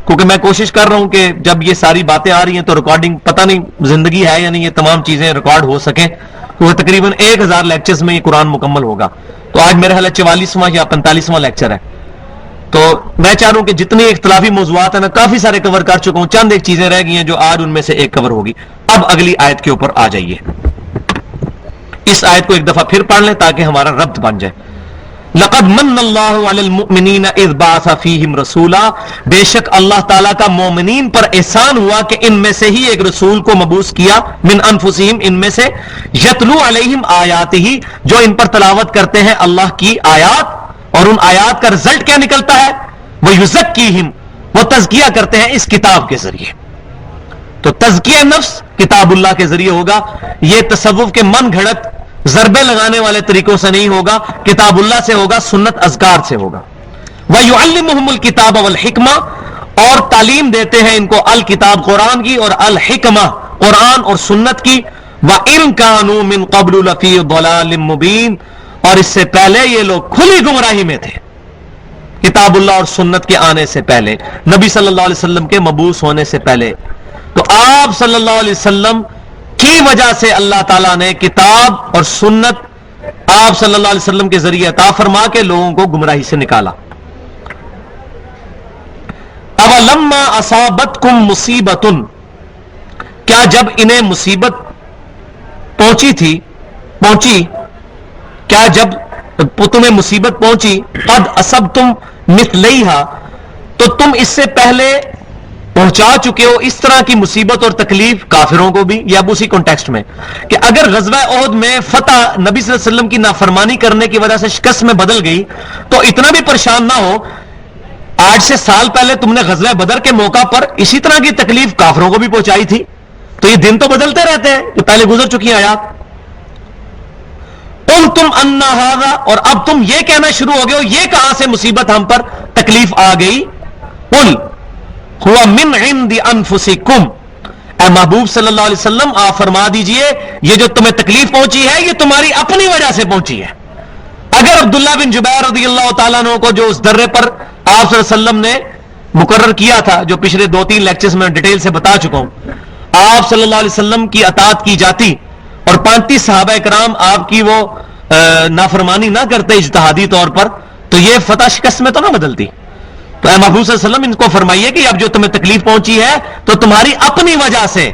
[SPEAKER 1] کیونکہ میں کوشش کر رہا ہوں کہ جب یہ ساری باتیں آ رہی ہیں تو ریکارڈنگ، پتہ نہیں زندگی ہے یا نہیں یہ تمام چیزیں ریکارڈ ہو سکیں، تو تقریباً 1000 لیکچرز میں یہ قرآن مکمل ہوگا۔ تو آج میرا خیال ہے 44واں یا 45واں لیکچر ہے، تو میں چاہ رہا ہوں کہ جتنے اختلافی موضوعات ہیں نا کافی سارے کور کر چکا ہوں، چند ایک چیزیں رہ گئی ہیں جو آج ان میں سے ایک کور ہوگی۔ اب اگلی آیت کے اوپر آ جائیے، اس آیت کو ایک دفعہ پھر پڑھ لیں تاکہ ہمارا ربط بن جائے۔ لقد من اللہ علی المؤمنین اذ بعث فیہم رسولا، بے شک اللہ تعالیٰ کا مومنین پر احسان ہوا کہ ان میں سے ہی ایک رسول کو مبعوث کیا، من انفسہم، ان میں سے، یتلو علیہم آیاتہ، جو ان پر تلاوت کرتے ہیں اللہ کی آیات، اور ان آیات کا رزلٹ کیا نکلتا ہے، وَيُزَكِّيهِمْ، وہ تزکیہ کرتے ہیں اس کتاب کے ذریعے۔ تو تزکیہ نفس کتاب اللہ کے ذریعے ہوگا، یہ تصوف کے من گھڑت ضربے لگانے والے طریقوں سے نہیں ہوگا، کتاب اللہ سے ہوگا، سنت اذکار سے ہوگا۔ وَيُعَلِّمُهُمُ الْكِتَابَ وَالْحِكْمَةَ، اور تعلیم دیتے ہیں ان کو الکتاب قرآن کی، اور الحکمہ قرآن اور سنت کی، وَإِن كَانُوا مِن قَبْلُ لَفِي ضَلَالٍ مُبِينٍ، اور اس سے پہلے یہ لوگ کھلی گمراہی میں تھے، کتاب اللہ اور سنت کے آنے سے پہلے، نبی صلی اللہ علیہ وسلم کے مبعوث ہونے سے پہلے۔ تو آپ صلی اللہ علیہ وسلم کی وجہ سے اللہ تعالیٰ نے کتاب اور سنت آپ صلی اللہ علیہ وسلم کے ذریعے عطا فرما کے لوگوں کو گمراہی سے نکالا۔ اَوَلَمَّا أَصَابَتْكُمْ مُصِيبَةٌ، کیا جب انہیں مصیبت پہنچی، کیا جب تمہیں مصیبت پہنچی، قد اصبتم مثلیہا، تو تم اس سے پہلے پہنچا چکے ہو اس طرح کی مصیبت اور تکلیف کافروں کو بھی، یا اب اسی کانٹیکسٹ میں کہ اگر غزوہ احد میں فتح نبی صلی اللہ علیہ وسلم کی نافرمانی کرنے کی وجہ سے شکست میں بدل گئی تو اتنا بھی پریشان نہ ہو، 8 سے سال پہلے تم نے غزوہ بدر کے موقع پر اسی طرح کی تکلیف کافروں کو بھی پہنچائی تھی، تو یہ دن تو بدلتے رہتے ہیں، جو پہلے گزر چکی ہیں آیات۔ تم انا ھذا، اور اب تم یہ کہنا شروع ہو گئے ہو یہ کہاں سے مصیبت ہم پر تکلیف آ گئی، قل ہوا من عند انفسکم، اے محبوب صلی اللہ علیہ وسلم آپ فرما دیجئے یہ جو تمہیں تکلیف پہنچی ہے یہ تمہاری اپنی وجہ سے پہنچی ہے۔ اگر عبداللہ بن جبیر رضی اللہ تعالیٰ عنہ کو جو اس درے پر آپ صلی اللہ علیہ وسلم نے مقرر کیا تھا، جو پچھلے 2-3 لیکچرز میں ڈیٹیل سے بتا چکا ہوں، آپ صلی اللہ علیہ وسلم کی اطاعت کی جاتی اور 35 صحابہ کرام آپ کی وہ نافرمانی نہ کرتے اجتہادی طور پر، تو یہ فتح شکست میں تو نہ بدلتی. تو اے محبوب صلی اللہ علیہ وسلم ان کو فرمائیے کہ اب جو تمہیں تکلیف پہنچی ہے تو تمہاری اپنی وجہ سے.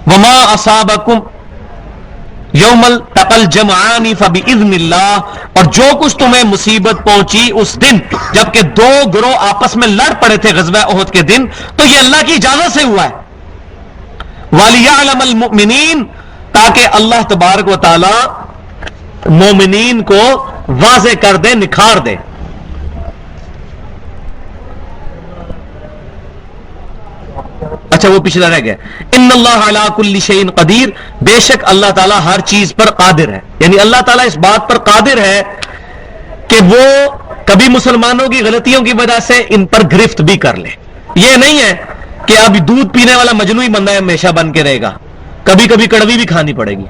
[SPEAKER 1] وما اصابکم یوم التقى الجمعان فباذن اللہ، اور جو کچھ تمہیں مصیبت پہنچی اس دن جبکہ 2 گروہ آپس میں لڑ پڑے تھے غزوہ احد کے دن، تو یہ اللہ کی اجازت سے ہوا ہے. وَلِيَعْلَمَ الْمُؤْمِنِينَ، تاکہ اللہ تبارک و تعالی مومنین کو واضح کر دے، نکھار دے. اچھا وہ پچھلا رہ گیا. ان اللہ علی کل شیء قدیر، بے شک اللہ تعالیٰ ہر چیز پر قادر ہے. یعنی اللہ تعالیٰ اس بات پر قادر ہے کہ وہ کبھی مسلمانوں کی غلطیوں کی وجہ سے ان پر گرفت بھی کر لے. یہ نہیں ہے کہ اب دودھ پینے والا مجنوی بندہ ہمیشہ بن کے رہے گا، کبھی کبھی کڑوی بھی کھانی پڑے گی.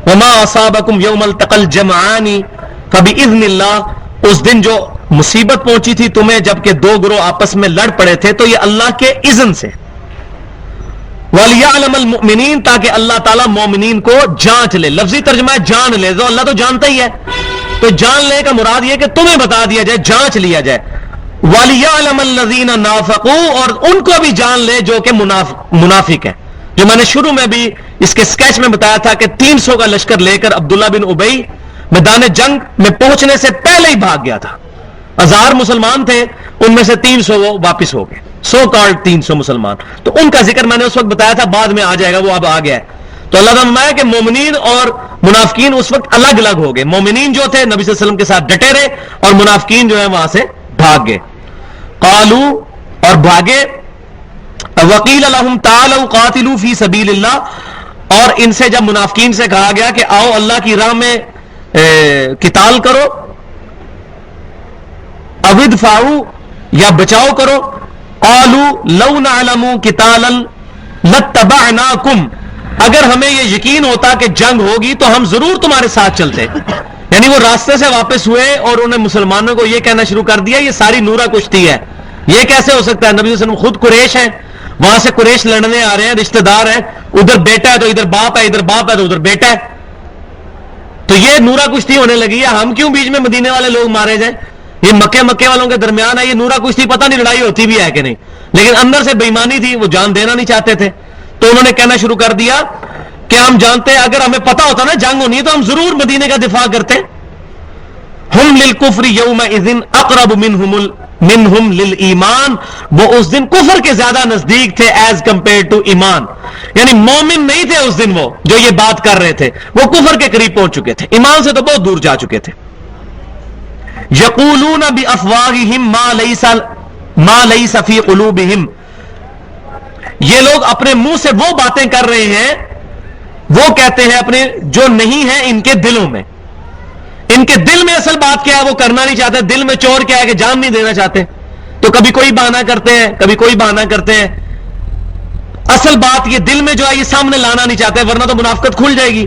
[SPEAKER 1] وما اصابکم یوم التقى الجمعان فباذن اللہ، اس دن جو مصیبت پہنچی تھی تمہیں جبکہ 2 گروہ آپس میں لڑ پڑے تھے تو یہ اللہ کے اذن سے. وَلِيَعْلَمَ الْمُؤْمِنِينَ، تاکہ اللہ تعالیٰ مومنین کو جانچ لے. لفظی ترجمہ ہے جان لے، تو اللہ تو جانتا ہی ہے، تو جان لے کا مراد یہ کہ تمہیں بتا دیا جائے، جانچ لیا جائے. وَلِيَعْلَمَ الَّذِينَ نَافَقُوا، اور ان کو بھی جان لے جو کہ منافق ہیں. جو میں نے شروع میں بھی اس کے سکیچ میں بتایا تھا کہ 300 کا لشکر لے کر عبداللہ بن ابی میدان جنگ میں پہنچنے سے پہلے ہی بھاگ گیا تھا. 1000 مسلمان تھے، ان میں سے 300 وہ واپس ہو گئے، 300 مسلمان. تو ان کا ذکر میں نے اس وقت بتایا تھا، بعد میں آ جائے گا، وہ اب آ گیا ہے. تو اللہ تعالیٰ نے فرمایا کہ مومنین اور منافقین اس وقت الگ الگ ہو گئے. مومنین جو تھے نبی صلی اللہ علیہ وسلم کے ساتھ ڈٹے رہے، اور منافقین جو ہے وہاں سے بھاگ گئے. قالو، اور بھاگے. وقیل لهم تعالوا قاتلوا فی سبیل اللہ، اور ان سے جب منافقین سے کہا گیا کہ آؤ اللہ کی راہ میں قتال کرو، او ادفعوا، یا بچاؤ کرو. قالوا لو نعلم قتالا لاتبعناکم، اگر ہمیں یہ یقین ہوتا کہ جنگ ہوگی تو ہم ضرور تمہارے ساتھ چلتے. یعنی وہ راستے سے واپس ہوئے اور انہیں مسلمانوں کو یہ کہنا شروع کر دیا یہ ساری نورہ کشتی ہے. یہ کیسے ہو سکتا ہے؟ نبی صلی اللہ علیہ وسلم خود قریش ہیں، وہاں سے قریش لڑنے آ رہے ہیں، رشتہ دار ہیں، ادھر بیٹا ہے تو ادھر باپ ہے، ادھر باپ ہے تو ادھر بیٹا ہے. تو یہ نورہ کشتی ہونے لگی ہے. ہم کیوں بیچ میں مدینے والے لوگ مارے جائیں؟ یہ مکے والوں کے درمیان ہے، یہ نورہ کشتی پتہ نہیں لڑائی ہوتی بھی ہے کہ نہیں، لیکن اندر سے بےایمانی تھی، وہ جان دینا نہیں چاہتے تھے. تو انہوں نے کہنا شروع کر دیا کہ ہم جانتے ہیں اگر ہمیں پتہ ہوتا نا جنگ ہونی ہے تو ہم ضرور مدینے کا دفاع کرتے. ہم للکفر یومئذ اقرب منہم للایمان، وہ اس دن کفر کے زیادہ نزدیک تھے ایز کمپیئر ٹو ایمان. یعنی مومن نہیں تھے اس دن، وہ جو یہ بات کر رہے تھے وہ کفر کے قریب پہنچ چکے تھے، ایمان سے تو بہت دور جا چکے تھے. یقولون بافواہہم ما لیس فی قلوبہم، یہ لوگ اپنے منہ سے وہ باتیں کر رہے ہیں، وہ کہتے ہیں اپنے جو نہیں ہیں ان کے دلوں میں. ان کے دل میں اصل بات کیا ہے وہ کرنا نہیں چاہتے. دل میں چور کیا ہے کہ جان نہیں دینا چاہتے، تو کبھی کوئی بہانہ کرتے ہیں، کبھی کوئی بہانہ کرتے ہیں. اصل بات یہ دل میں جو ہے یہ سامنے لانا نہیں چاہتے، ورنہ تو منافقت کھل جائے گی.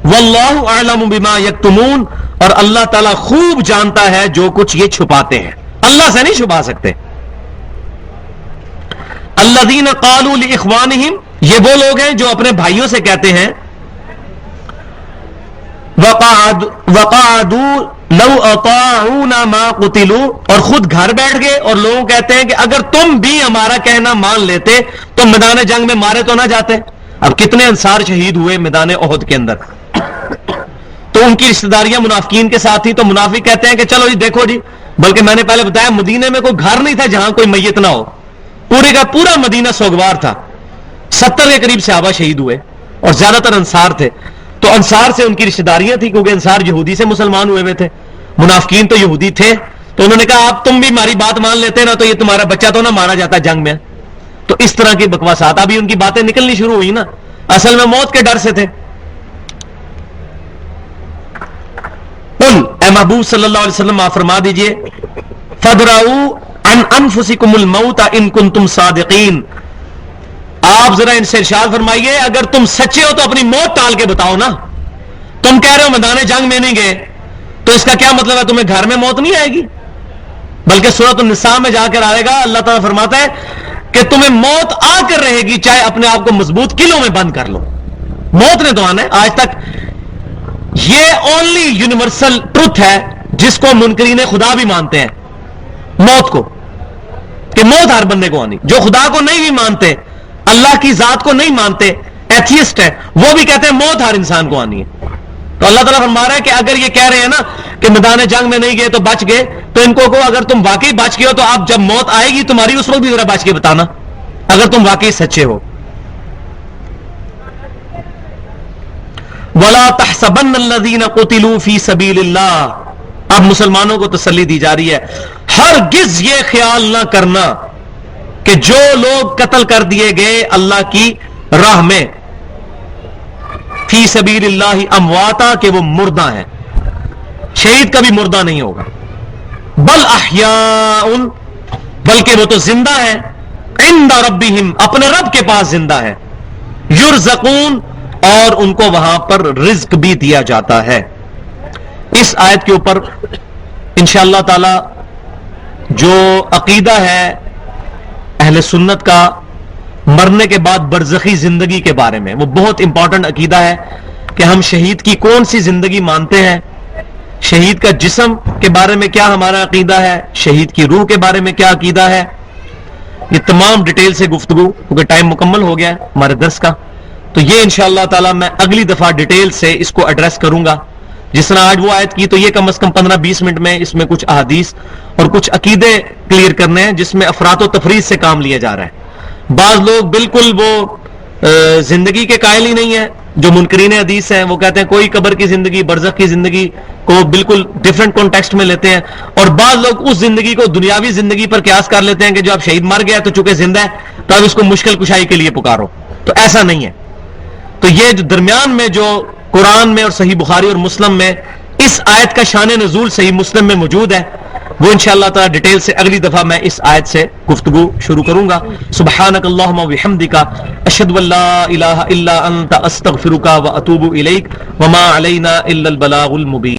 [SPEAKER 1] واللہ اعلم بما یکتمون، اور اللہ تعالیٰ خوب جانتا ہے جو کچھ یہ چھپاتے ہیں، اللہ سے نہیں چھپا سکتے. الذین قالوا لاخوانہم، یہ وہ لوگ ہیں جو اپنے بھائیوں سے کہتے ہیں وقعدوا لو اطاعونا ما قتلوا، اور خود گھر بیٹھ گئے اور لوگوں کہتے ہیں کہ اگر تم بھی ہمارا کہنا مان لیتے تو میدان جنگ میں مارے تو نہ جاتے. اب کتنے انصار شہید ہوئے میدان احد کے اندر، تو ان کی رشتہ داریاں منافقین کے ساتھ تھی. تو منافق کہتے ہیں کہ چلو جی دیکھو جی، بلکہ میں نے پہلے بتایا مدینے میں کوئی گھر نہیں تھا جہاں کوئی میت نہ ہو، پورے کا پورا مدینہ سوگوار تھا. 70 کے قریب صحابہ شہید ہوئے اور زیادہ تر انصار تھے. تو انصار سے ان کی رشتہ داریاں تھیں کیونکہ انصار یہودی سے مسلمان ہوئے تھے، منافقین تو یہودی تھے. تو انہوں نے کہا آپ تم بھی ہماری بات مان لیتے نا تو یہ تمہارا بچہ تو نہ مارا جاتا جنگ میں. تو اس طرح کی بکواسات ابھی ان کی باتیں نکلنی شروع ہوئی نا، اصل میں موت کے ڈر سے تھے. قل، اے محبوب صلی اللہ علیہ وسلم آپ فرما دیجئے، فَادْرَؤُوا عَنْ أَنفُسِكُمُ الْمَوْتَ إِن كُنتُمْ صَادِقِينَ، آپ ذرا ان سے ارشاد فرمائیے اگر تم سچے ہو تو اپنی موت ٹال کے بتاؤ نا. تم کہہ رہے ہو میدان جنگ میں نہیں گئے، تو اس کا کیا مطلب ہے تمہیں گھر میں موت نہیں آئے گی؟ بلکہ سورۃ النساء میں جا کر آئے گا اللہ تعالیٰ فرماتا ہے کہ تمہیں موت آ کر رہے گی چاہے اپنے آپ کو مضبوط قلعوں میں بند کر لو. موت نے تو آنا ہے. آج تک یہ اونلی یونیورسل ٹروتھ ہے جس کو منکرین خدا بھی مانتے ہیں, موت کو, کہ موت ہر بندے کو آنی. جو خدا کو نہیں بھی مانتے, اللہ کی ذات کو نہیں مانتے, ایتھیسٹ ہے, وہ بھی کہتے ہیں موت ہر انسان کو آنی ہے. تو اللہ تعالیٰ فرما رہا ہے کہ اگر یہ کہہ رہے ہیں نا کہ میدان جنگ میں نہیں گئے تو بچ گئے, تو ان کو اگر تم واقعی بچ گئے ہو تو آپ جب موت آئے گی تمہاری اس وقت بھی ذرا بچ کے بتانا اگر تم واقعی سچے ہو. وَلَا تَحْسَبَنَّ الَّذِينَ قُتِلُوا فِي سَبِيلِ اللَّهِ. اب مسلمانوں کو تسلی دی جا رہی ہے, ہرگز یہ خیال نہ کرنا کہ جو لوگ قتل کر دیے گئے اللہ کی راہ میں, فی سبیل اللہ امواتا, کہ وہ مردہ ہیں. شہید کبھی مردہ نہیں ہوگا. بل احیاء, بلکہ وہ تو زندہ ہیں, عند ربہم, اپنے رب کے پاس زندہ ہے, یرزقون, اور ان کو وہاں پر رزق بھی دیا جاتا ہے. اس آیت کے اوپر انشاءاللہ تعالی جو عقیدہ ہے اہل سنت کا مرنے کے بعد برزخی زندگی کے بارے میں, وہ بہت امپورٹنٹ عقیدہ ہے کہ ہم شہید کی کون سی زندگی مانتے ہیں, شہید کا جسم کے بارے میں کیا ہمارا عقیدہ ہے, شہید کی روح کے بارے میں کیا عقیدہ ہے. یہ تمام ڈیٹیل سے گفتگو, کیونکہ ٹائم مکمل ہو گیا ہے ہمارے درس کا, تو یہ انشاءاللہ تعالی میں اگلی دفعہ ڈیٹیل سے اس کو ایڈریس کروں گا. جس طرح آج وہ آیت کی تو یہ کم از کم 15-20 منٹ میں اس میں کچھ احادیث اور کچھ عقیدے کلیئر کرنے ہیں جس میں افراط و تفریط سے کام لیا جا رہا ہے. بعض لوگ بالکل وہ زندگی کے قائل ہی نہیں ہیں, جو منکرین حدیث ہیں وہ کہتے ہیں کوئی قبر کی زندگی, برزخ کی زندگی کو بالکل ڈیفرنٹ کانٹیکسٹ میں لیتے ہیں, اور بعض لوگ اس زندگی کو دنیاوی زندگی پر قیاس کر لیتے ہیں کہ جو اب شہید مر گیا تو چونکہ زندہ ہے تو اب اس کو مشکل کشائی کے لیے پکارو. تو ایسا نہیں ہے. تو یہ جو درمیان میں جو قرآن میں اور صحیح بخاری اور مسلم میں اس آیت کا شان نزول صحیح مسلم میں موجود ہے, وہ انشاءاللہ تعالی ڈیٹیل سے اگلی دفعہ میں اس آیت سے گفتگو شروع کروں گا. سبحانک اللہم و بحمدک, اشہد ان لا الہ الا انت, استغفرک و اتوب الیک, وما علینا الا البلاغ المبین.